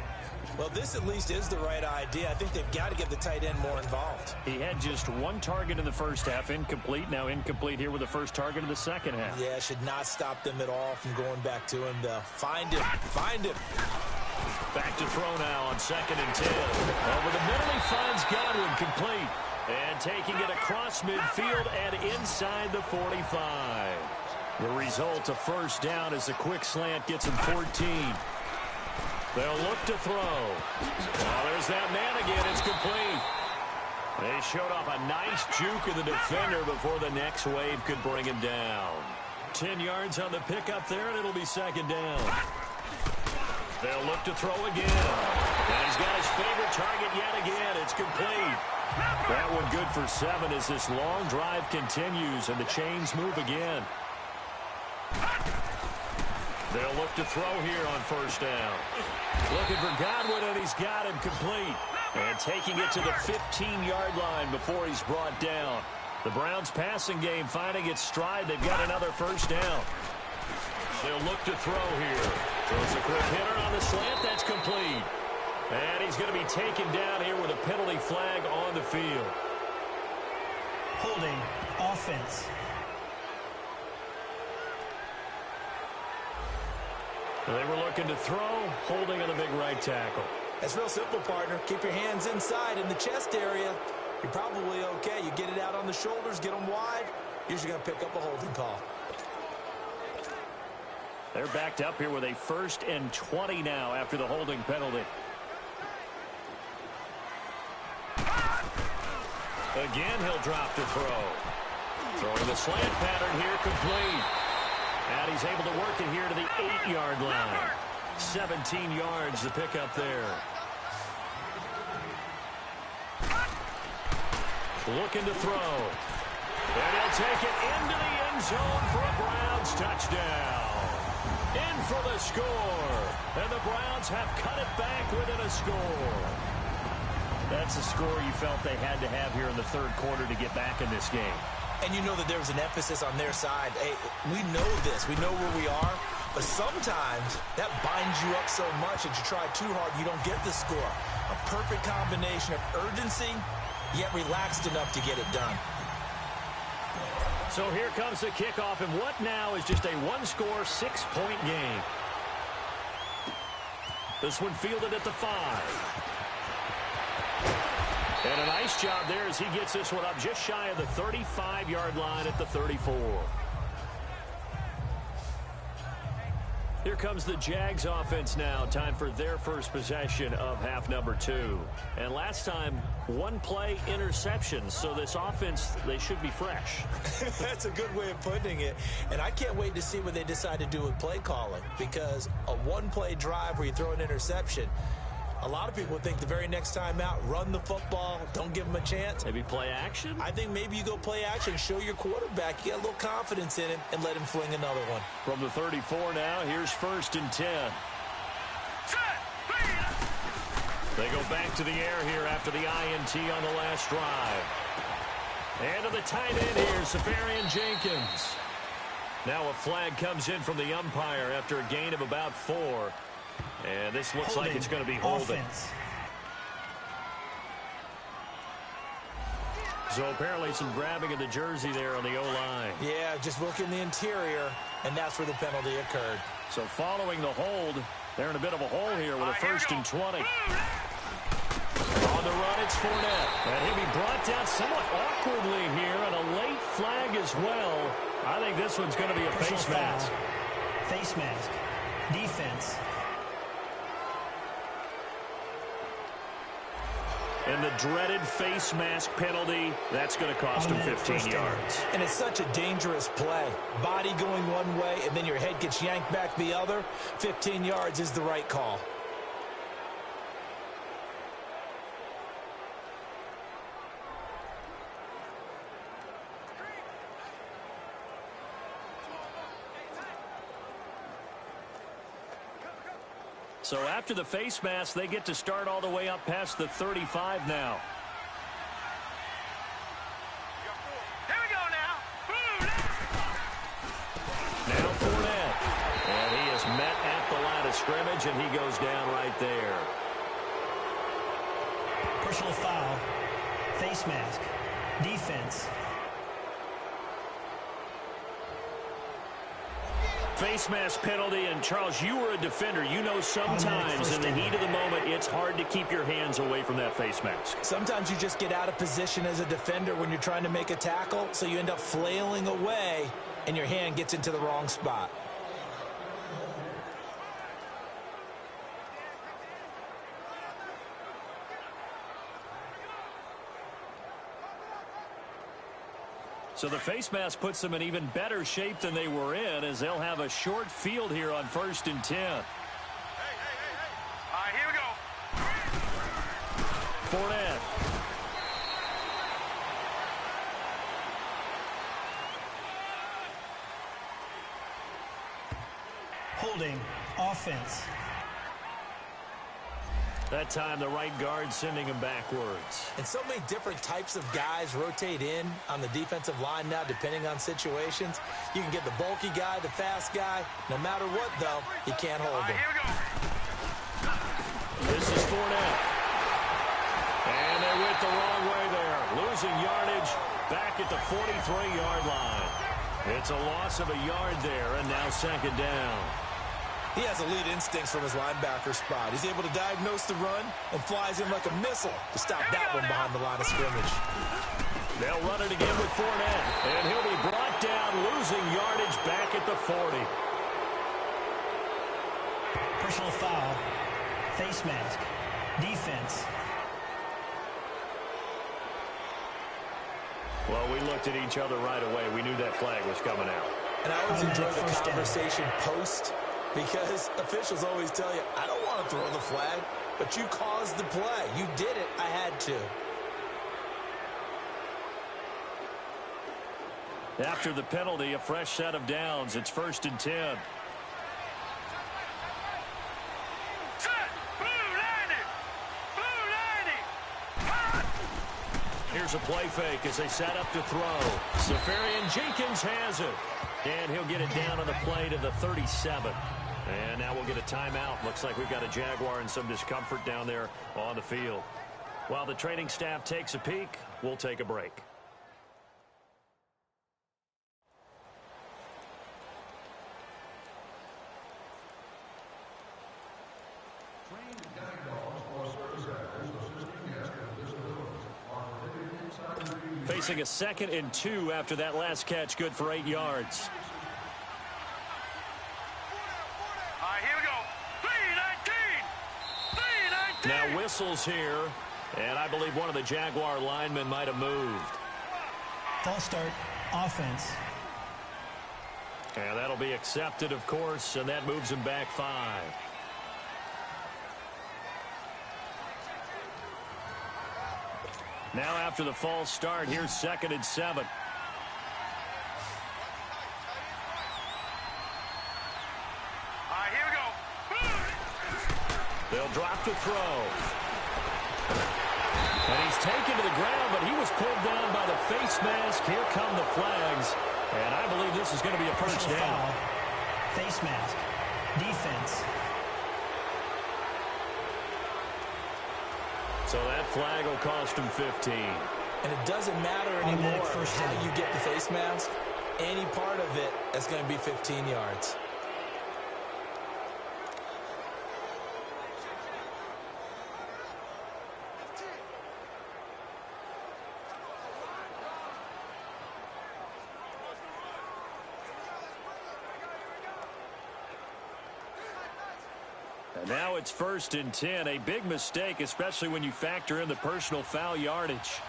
Well, this at least is the right idea. I think they've got to get the tight end more involved. He had just 1 target in the first half, incomplete. Now incomplete here with the first target of the second half. Yeah, should not stop them at all from going back to him, though. Find him. Find him. Back to throw now on 2nd and 10. Over the middle, he finds Godwin, complete. And taking it across midfield and inside the 45. The result, a first down as the quick slant gets him 14. They'll look to throw. Oh, there's that man again. It's complete. They showed off a nice juke of the defender before the next wave could bring him down. 10 yards on the pickup there, and it'll be second down. They'll look to throw again. And he's got his favorite target yet again. It's complete. That one good for 7 as this long drive continues and the chains move again. They'll look to throw here on first down. Looking for Godwin, and he's got him complete. And taking it to the 15-yard line before he's brought down. The Browns passing game finding its stride. They've got another first down. They'll look to throw here. Throws a quick hitter on the slant. That's complete. And he's going to be taken down here with a penalty flag on the field. Holding. Offense. They were looking to throw, holding on the big right tackle. It's real simple, partner. Keep your hands inside in the chest area. You're probably okay. You get it out on the shoulders, get them wide. Usually going to pick up a holding call. They're backed up here with a 1st and 20 now after the holding penalty. Again, he'll drop to throw. Throwing the slant pattern here, complete. And he's able to work it here to the 8-yard line. 17 yards to pick up there. Looking to throw. And he'll take it into the end zone for a Browns touchdown. In for the score. And the Browns have cut it back within a score. That's the score you felt they had to have here in the third quarter to get back in this game. And you know that there was an emphasis on their side. Hey, we know this. We know where we are. But sometimes that binds you up so much that you try too hard, you don't get the score. A perfect combination of urgency, yet relaxed enough to get it done. So here comes the kickoff, and what now is just a 1-score, 6-point game. This one fielded at the 5. And a nice job there as he gets this one up just shy of the 35-yard line at the 34. Here comes the Jags offense now. Time for their first possession of half number 2. And last time one-play interceptions, so this offense, they should be fresh. That's a good way of putting it, and I can't wait to see what they decide to do with play calling, because a one-play drive where you throw an interception, a lot of people think the very next time out, run the football, don't give them a chance. Maybe play action? I think maybe you go play action, show your quarterback, you got a little confidence in him, and let him fling another one. From the 34 now, here's 1st and 10. They go back to the air here after the INT on the last drive. And to the tight end here, Safarian Jenkins. Now a flag comes in from the umpire after a gain of about 4. And this looks like it's going to be holding. Offense. So apparently some grabbing of the jersey there on the O-line. Yeah, just look in the interior, and that's where the penalty occurred. So following the hold, they're in a bit of a hole here with a 1st and 20. On the run, it's Fournette. And he'll be brought down somewhat awkwardly here, and a late flag as well. I think this one's going to be a face mask. Face mask. Defense. And the dreaded face mask penalty, that's going to cost him 15 yards. And it's such a dangerous play. Body going one way, and then your head gets yanked back the other. 15 yards is the right call. So after the face mask, they get to start all the way up past the 35 now. Here we go now. Now Fournette. And he is met at the line of scrimmage, and he goes down right there. Personal foul. Face mask. Defense. Face mask penalty, and Charles, you were a defender. You know sometimes in the heat of the moment, it's hard to keep your hands away from that face mask. Sometimes you just get out of position as a defender when you're trying to make a tackle, so you end up flailing away, and your hand gets into the wrong spot. So the face mask puts them in even better shape than they were in, as they'll have a short field here on 1st and 10. All right, here we go. Fournette. Holding. Offense. That time the right guard sending him backwards. And so many different types of guys rotate in on the defensive line now, depending on situations. You can get the bulky guy, the fast guy. No matter what, though, you can't hold him. Here we go. This is Fournette. And they went the wrong way there. Losing yardage back at the 43-yard line. It's a loss of a yard there, and now 2nd down. He has elite instincts from his linebacker spot. He's able to diagnose the run and flies in like a missile to stop that one behind the line of scrimmage. They'll run it again with Fournette, and he'll be brought down, losing yardage back at the 40. Personal foul. Face mask. Defense. Well, we looked at each other right away. We knew that flag was coming out. And I always enjoy the conversation post, because officials always tell you, I don't want to throw the flag, but you caused the play. You did it. I had to. After the penalty, a fresh set of downs. It's 1st and 10. Here's a play fake as they set up to throw. Safarian Jenkins has it. And he'll get it down on the play to the 37. And now we'll get a timeout. Looks like we've got a Jaguar and some discomfort down there on the field. While the training staff takes a peek, we'll take a break. Facing a 2nd and 2 after that last catch, good for 8 yards. All right, here we go. 3-19. 3-19. Now whistles here And I believe one of the Jaguar linemen might have moved. False start, offense. And that'll be accepted, of course, and that moves him back 5. Now after the false start, here's 2nd and 7. Here we go. They'll drop to throw. And he's taken to the ground, but he was pulled down by the face mask. Here come the flags. And I believe this is going to be a first down. Foul. Face mask. Defense. So that flag will cost him 15. And it doesn't matter anymore how you get the face mask. Any part of it, that's going to be 15 yards. And now it's 1st and 10. A big mistake, especially when you factor in the personal foul yardage.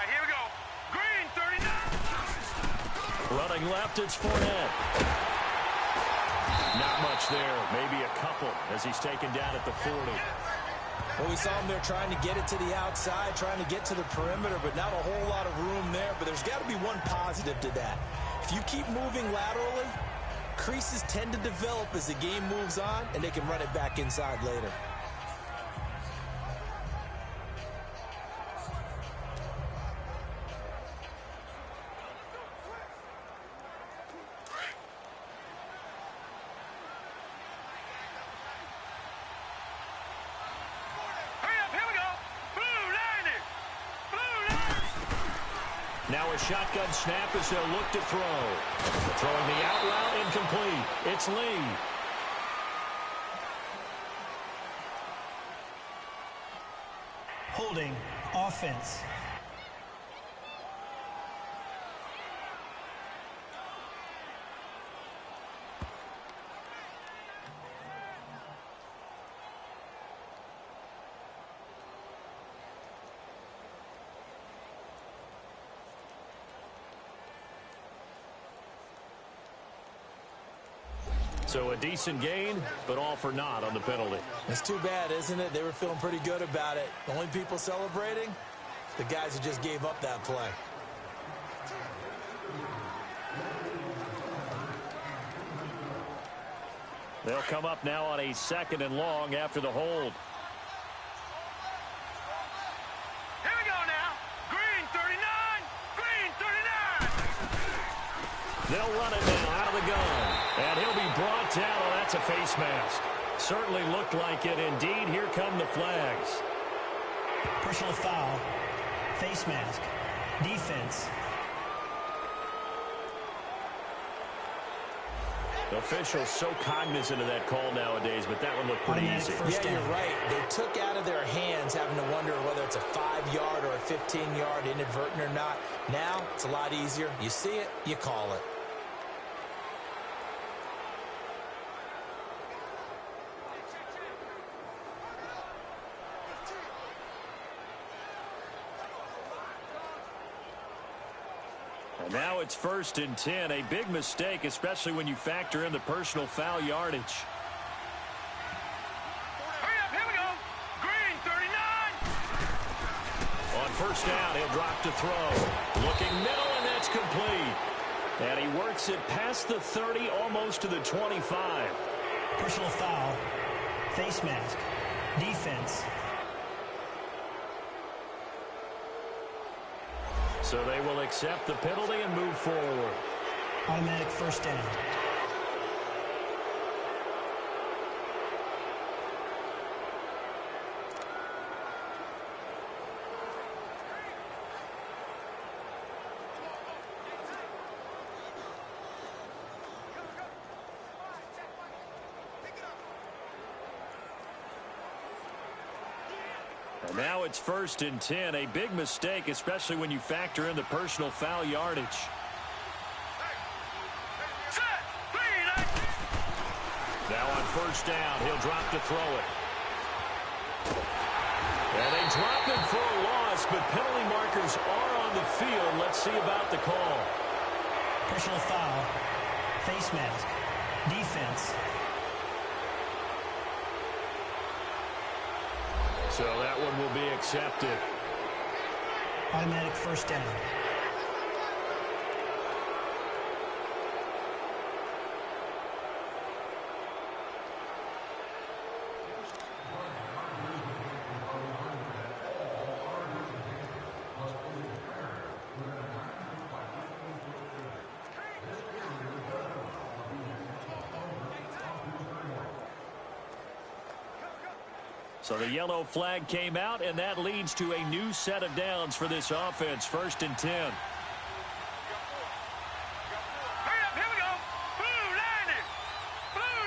Here we go. Green, 39. Running left, it's Fournette. Not much there. Maybe a couple as he's taken down at the 40. Well, we saw him there trying to get it to the outside, trying to get to the perimeter, but not a whole lot of room there. But there's got to be one positive to that. If you keep moving laterally, creases tend to develop as the game moves on, and they can run it back inside later. Now a shotgun snap as they'll look to throw. Throwing the out route, incomplete. It's Lee. Holding, offense. So a decent gain, but all for naught on the penalty. It's too bad, isn't it? They were feeling pretty good about it. The only people celebrating, the guys who just gave up that play. They'll come up now on a 2nd and long after the hold. Here we go now. Green, 39. Green, 39. They'll run it now out of the gun. And he'll be brought down. Oh, that's a face mask. Certainly looked like it. Indeed, here come the flags. Personal foul. Face mask. Defense. Officials so cognizant of that call nowadays, but that one looked pretty easy. Yeah, you're right. They took out of their hands having to wonder whether it's a 5-yard or a 15-yard inadvertent or not. Now, it's a lot easier. You see it, you call it. And now it's 1st and 10. A big mistake, especially when you factor in the personal foul yardage. Hurry up, here we go. Green, 39. On 1st down, he'll drop to throw. Looking middle, and that's complete. And he works it past the 30, almost to the 25. Personal foul. Face mask. Defense. So they will accept the penalty and move forward. Automatic first down. And now it's 1st and 10. A big mistake, especially when you factor in the personal foul yardage. Set. Green, Now on 1st down, he'll drop to throw it. And they drop him for a loss, but penalty markers are on the field. Let's see about the call. Personal foul. Face mask. Defense. So that one will be accepted. Automatic first down. So the yellow flag came out, and that leads to a new set of downs for this offense. 1st and 10. Hurry up, here we go. Blue 90. Blue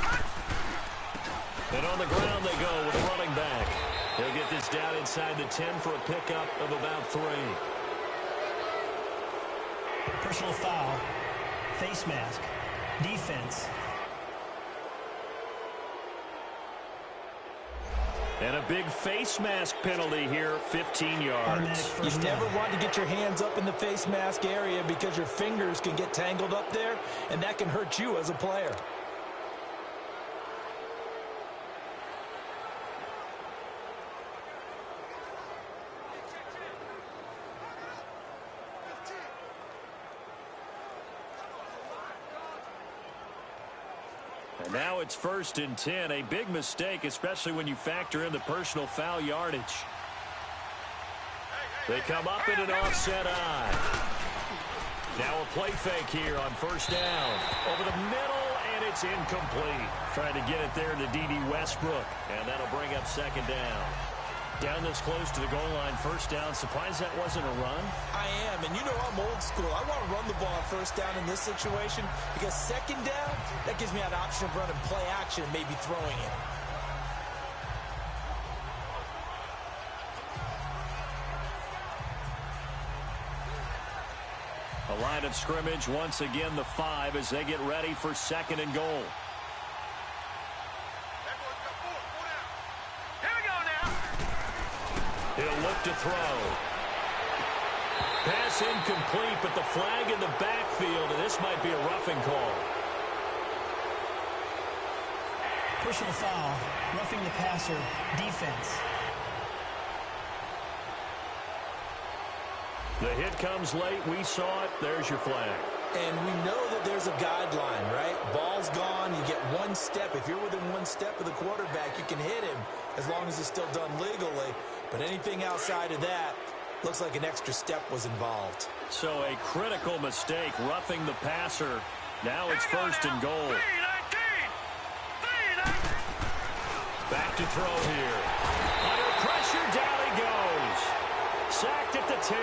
90. And on the ground they go with a running back. He'll get this down inside the 10 for a pickup of about 3. Personal foul. Face mask. Defense. And a big face mask penalty here, 15 yards. Automatic first You down. never want to get your hands up in the face mask area because your fingers can get tangled up there, and that can hurt you as a player. And now it's 1st and 10. A big mistake, especially when you factor in the personal foul yardage. They come up in an offset eye. Now a play fake here on 1st down. Over the middle, and it's incomplete. Trying to get it there to D.D. Westbrook. And that'll bring up 2nd down. Down this close to the goal line, 1st down. Surprised that wasn't a run? I am, and you know I'm old school. I want to run the ball on 1st down in this situation because 2nd down, that gives me an option of running play action and maybe throwing it. A line of scrimmage, once again the 5 as they get ready for 2nd and goal. He'll look to throw. Pass incomplete, but the flag in the backfield, and this might be a roughing call. Personal foul. Roughing the passer. Defense. The hit comes late. We saw it. There's your flag. And we know that there's a guideline, right? Ball's gone. You get 1 step. If you're within 1 step of the quarterback, you can hit him as long as it's still done legally. But anything outside of that, looks like an extra step was involved. So a critical mistake, roughing the passer. Now it's 1st and goal. Back to throw here. Under pressure, down he goes. Sacked at the 10.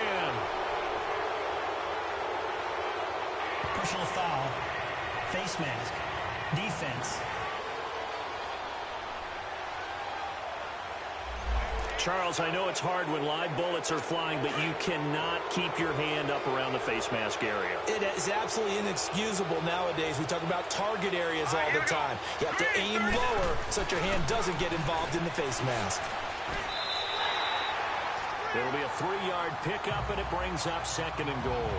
Personal foul. Face mask. Defense. Charles, I know it's hard when live bullets are flying, but you cannot keep your hand up around the face mask area. It is absolutely inexcusable nowadays. We talk about target areas all the time. You have to aim lower so that your hand doesn't get involved in the face mask. There will be a 3-yard pickup, and it brings up 2nd and goal.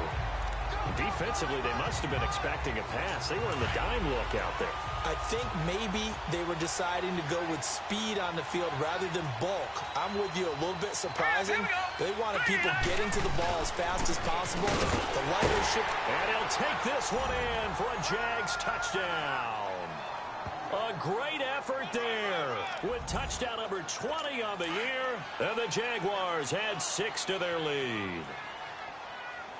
Defensively, they must have been expecting a pass. They were in the dime look out there. I think maybe they were deciding to go with speed on the field rather than bulk. I'm with you, a little bit surprising. They wanted people getting to the ball as fast as possible. The lighter should... And he'll take this one in for a Jags touchdown. A great effort there with touchdown number 20 on the year. And the Jaguars add 6 to their lead.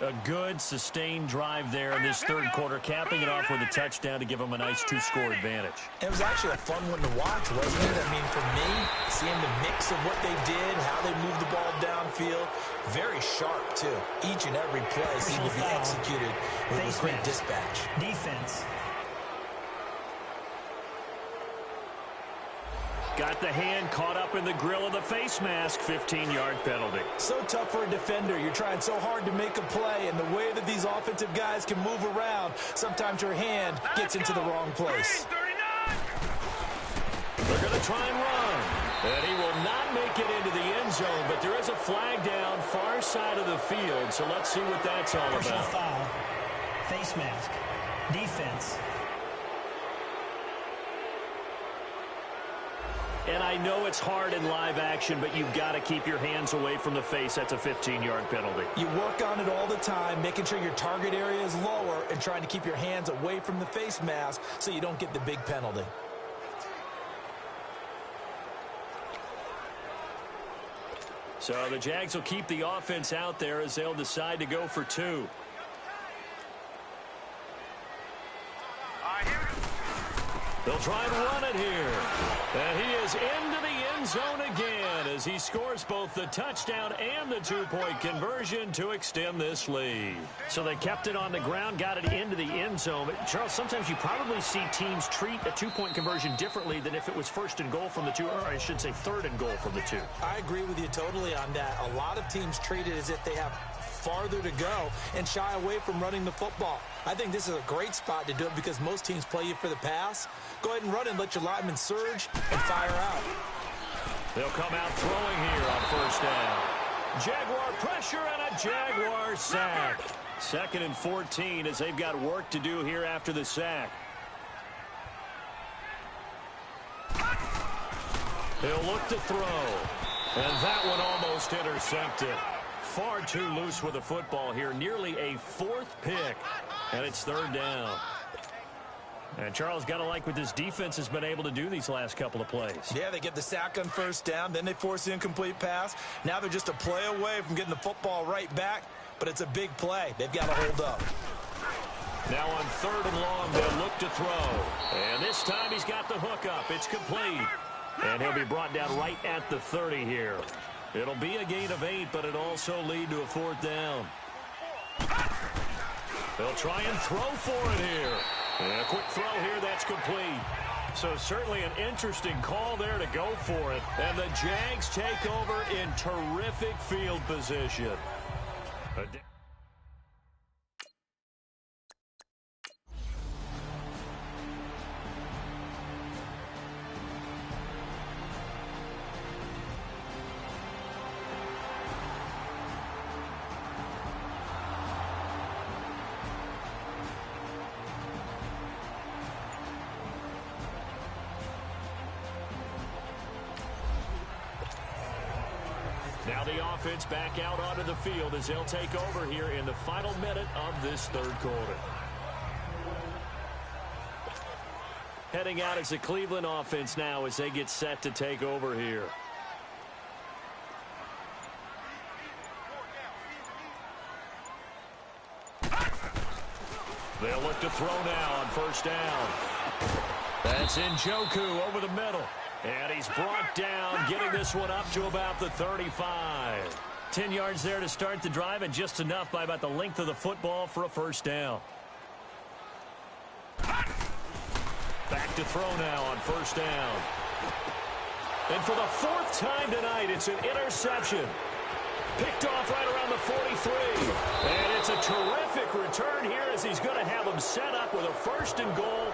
A good, sustained drive there in this 3rd quarter, capping it off with a touchdown to give them a nice 2-score advantage. It was actually a fun one to watch, wasn't it? I mean, for me, seeing the mix of what they did, how they moved the ball downfield, very sharp, too. Each and every play seemed to be executed with great dispatch. Defense. Got the hand caught up in the grill of the face mask, 15-yard penalty. So tough for a defender. You're trying so hard to make a play, and the way that these offensive guys can move around, sometimes your hand gets into the wrong place. They're going to try and run, and he will not make zone, but there is a flag down far side of the field, so let's see what that's all Personal about. foul. Face mask. Defense. And I know it's hard in live action, but you've got to keep your hands away from the face. That's a 15-yard penalty. You work on it all the time, making sure your target area is lower and trying to keep your hands away from the face mask so you don't get the big penalty. So the Jags will keep the offense out there as they'll decide to go for 2. They'll try and run it here. And he is into the end zone again as he scores both the touchdown and the 2-point conversion to extend this lead. So they kept it on the ground, got it into the end zone. But, Charles, sometimes you probably see teams treat a 2-point conversion differently than if it was first and goal from the 2, or I should say third and goal from the 2. I agree with you totally on that. A lot of teams treat it as if they have farther to go and shy away from running the football. I think this is a great spot to do it because most teams play you for the pass. Go ahead and run and let your linemen surge and fire out. They'll come out throwing here on first down. Jaguar pressure and a Jaguar sack. 2nd and 14 as they've got work to do here after the sack. He'll look to throw. And that one almost intercepted. Far too loose with the football here. Nearly a 4th pick. And it's 3rd down. And Charles, got to like what this defense has been able to do these last couple of plays. Yeah, they get the sack on first down. Then they force the incomplete pass. Now they're just a play away from getting the football right back. But it's a big play. They've got to hold up. Now on 3rd and long, they'll look to throw. And this time he's got the hook up. It's complete. And he'll be brought down right at the 30 here. It'll be a gain of 8, but it'll also lead to a 4th down. They'll try and throw for it here. And a quick throw here, that's complete. So certainly an interesting call there to go for it. And the Jags take over in terrific field position. Now the offense back out onto the field as they'll take over here in the final minute of this 3rd quarter. Heading out is the Cleveland offense now as they get set to take over here. They'll look to throw now on first down. That's Njoku over the middle. And he's brought down, getting this one up to about the 35. 10 yards there to start the drive, and just enough by about the length of the football for a first down. Back to throw now on first down. And for the 4th time tonight, it's an interception. Picked off right around the 43. And it's a terrific return here as he's going to have them set up with a 1st and goal.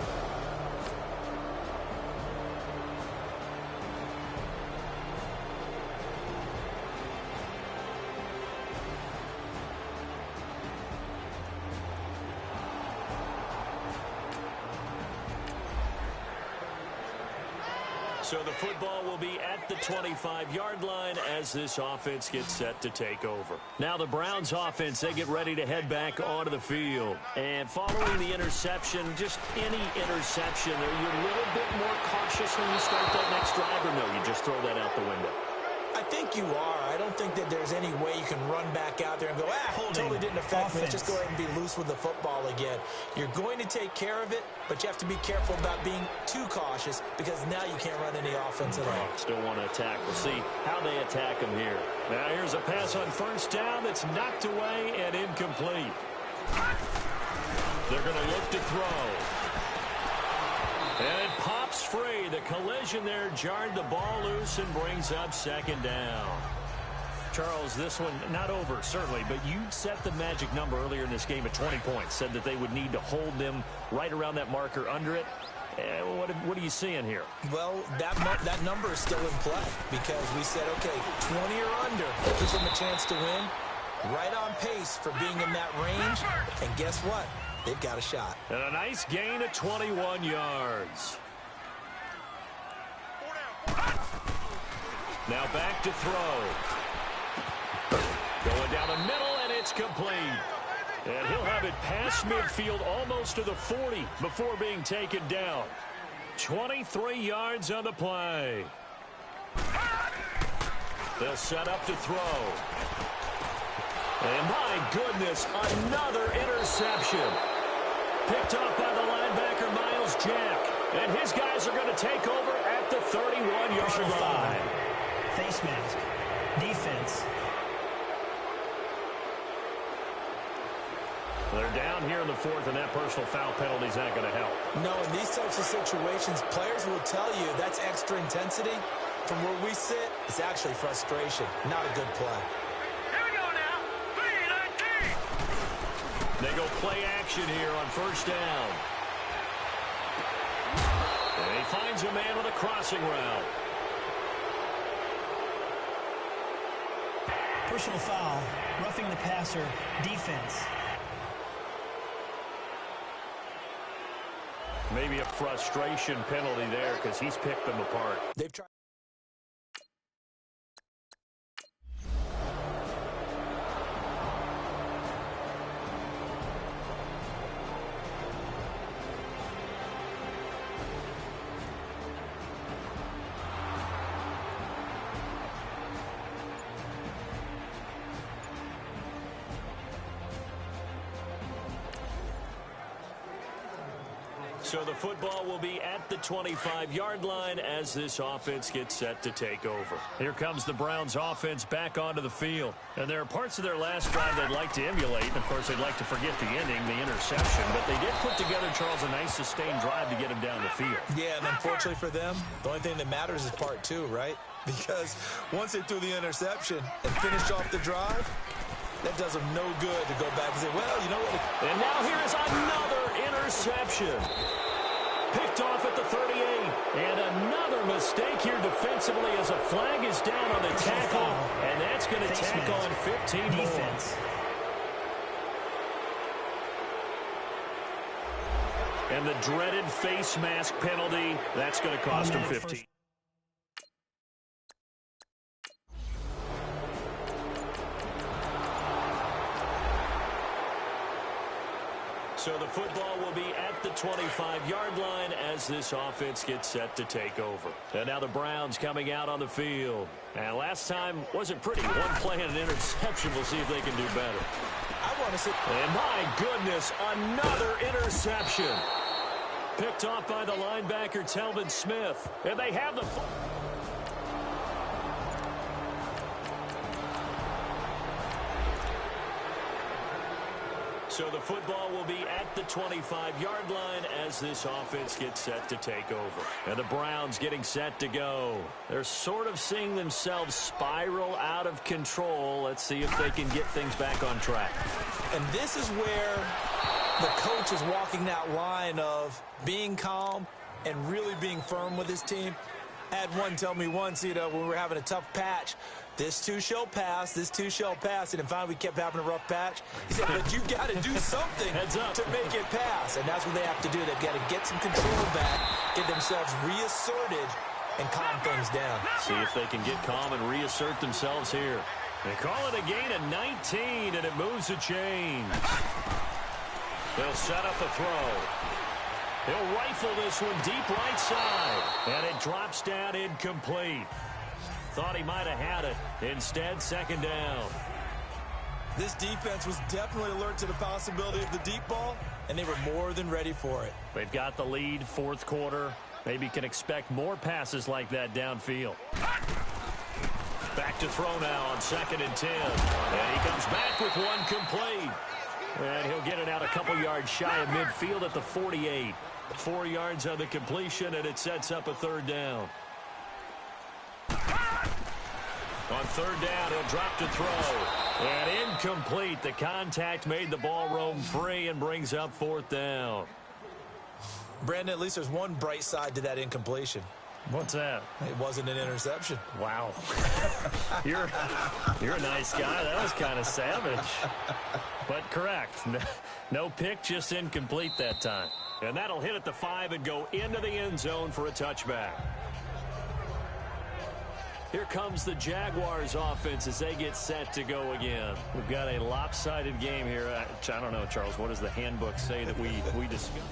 So the football will be at the 25-yard line as this offense gets set to take over. Now the Browns offense, they get ready to head back onto the field. And following the interception, just any interception, are you a little bit more cautious when you start that next drive, or no, you just throw that out the window? I think you are. I don't think that there's any way you can run back out there and go, totally didn't affect me. Let's just go ahead and be loose with the football again. You're going to take care of it, but you have to be careful about being too cautious because now you can't run any offense at all. Still want to attack. We'll see how they attack him here. Now here's a pass on first down that's knocked away and incomplete. They're going to look to throw. And it pops free. The collision there jarred the ball loose and brings up 2nd down. Charles, this one not over, certainly, but you set the magic number earlier in this game at 20 points. Said that they would need to hold them right around that marker under it. What are you seeing here? Well, that number is still in play because we said, okay, 20 or under gives them a chance to win. Right on pace for being in that range. And guess what? They've got a shot. And a nice gain of 21 yards. Now back to throw. Going down the middle, and it's complete. And he'll have it past midfield almost to the 40 before being taken down. 23 yards on the play. They'll set up to throw. And my goodness, another interception. Picked off by the linebacker, Miles Jack. And his guys are going to take over at the 31-yard line. Face mask. Defense. They're down here in the fourth, and that personal foul penalty is not going to help. No, in these types of situations, players will tell you that's extra intensity. From where we sit, it's actually frustration, not a good play. Here we go now. 3-19. They go play action here on first down. And he finds a man with a crossing route. Personal foul. Roughing the passer. Defense. Maybe a frustration penalty there because he's picked them apart. They've tried. So the football will be at the 25-yard line as this offense gets set to take over. Here comes the Browns offense back onto the field. And there are parts of their last drive they'd like to emulate. And, of course, they'd like to forget the ending, the interception. But they did put together, Charles, a nice sustained drive to get him down the field. Yeah, and unfortunately for them, the only thing that matters is part two, right? Because once they threw the interception and finished off the drive, that does them no good to go back and say, well, you know what? And now here is another interception. Picked off at the 38. And another mistake here defensively as a flag is down on the tackle. And that's going to tack on 15 defense. And the dreaded face mask penalty, that's going to cost him 15. So the football will be at the 25-yard line as this offense gets set to take over. And now the Browns coming out on the field. And last time wasn't pretty. One play and an interception. We'll see if they can do better. I want to see. And my goodness, another interception. Picked off by the linebacker, Telvin Smith. And they have the So the football will be at the 25-yard line as this offense gets set to take over. And the Browns getting set to go. They're sort of seeing themselves spiral out of control. Let's see if they can get things back on track. And this is where the coach is walking that line of being calm and really being firm with his team. I had one tell me once, when we were having a tough patch, this too shall pass, this too shall pass. And finally we kept having a rough patch. He said, but you've got to do something to make it pass. And that's what they have to do. They've got to get some control back, get themselves reasserted, and calm things down. See if they can get calm and reassert themselves here. They call it a gain of 19, and it moves the chains. They'll set up a throw. He'll rifle this one deep right side. And it drops down incomplete. Thought he might have had it. Instead, second down. This defense was definitely alert to the possibility of the deep ball, and they were more than ready for it. They've got the lead, fourth quarter. Maybe can expect more passes like that downfield. Back to throw now on 2nd and 10. And he comes back with one complete. And he'll get it out a couple yards shy of midfield at the 48. 4 yards on the completion, and it sets up a third down. On third down, he'll drop to throw. And incomplete. The contact made the ball roam free and brings up fourth down. Brandon, at least there's one bright side to that incompletion. What's that? It wasn't an interception. Wow. You're a nice guy. That was kind of savage. But correct. No pick, just incomplete that time. And that'll hit at the 5 and go into the end zone for a touchback. Here comes the Jaguars offense as they get set to go again. We've got a lopsided game here. I don't know, Charles, what does the handbook say that we discuss?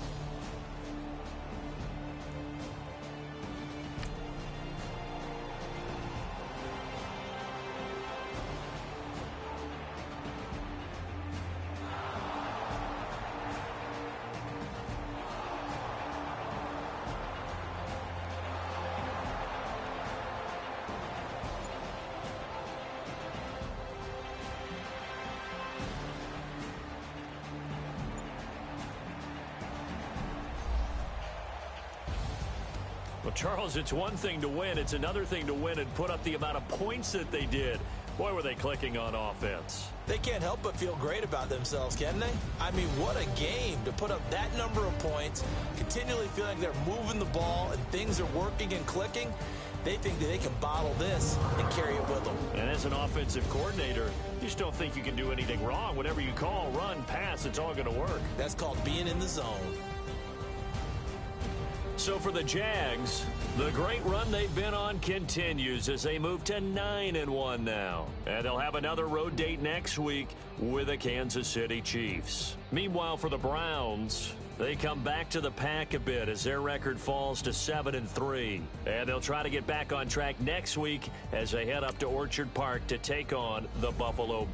Well, Charles, it's one thing to win. It's another thing to win and put up the amount of points that they did. Boy, were they clicking on offense. They can't help but feel great about themselves, can they? I mean, what a game to put up that number of points, continually feeling they're moving the ball and things are working and clicking. They think that they can bottle this and carry it with them. And as an offensive coordinator, you just don't think you can do anything wrong. Whatever you call, run, pass, it's all going to work. That's called being in the zone. So for the Jags, the great run they've been on continues as they move to 9-1 now. And they'll have another road date next week with the Kansas City Chiefs. Meanwhile, for the Browns, they come back to the pack a bit as their record falls to 7-3. And they'll try to get back on track next week as they head up to Orchard Park to take on the Buffalo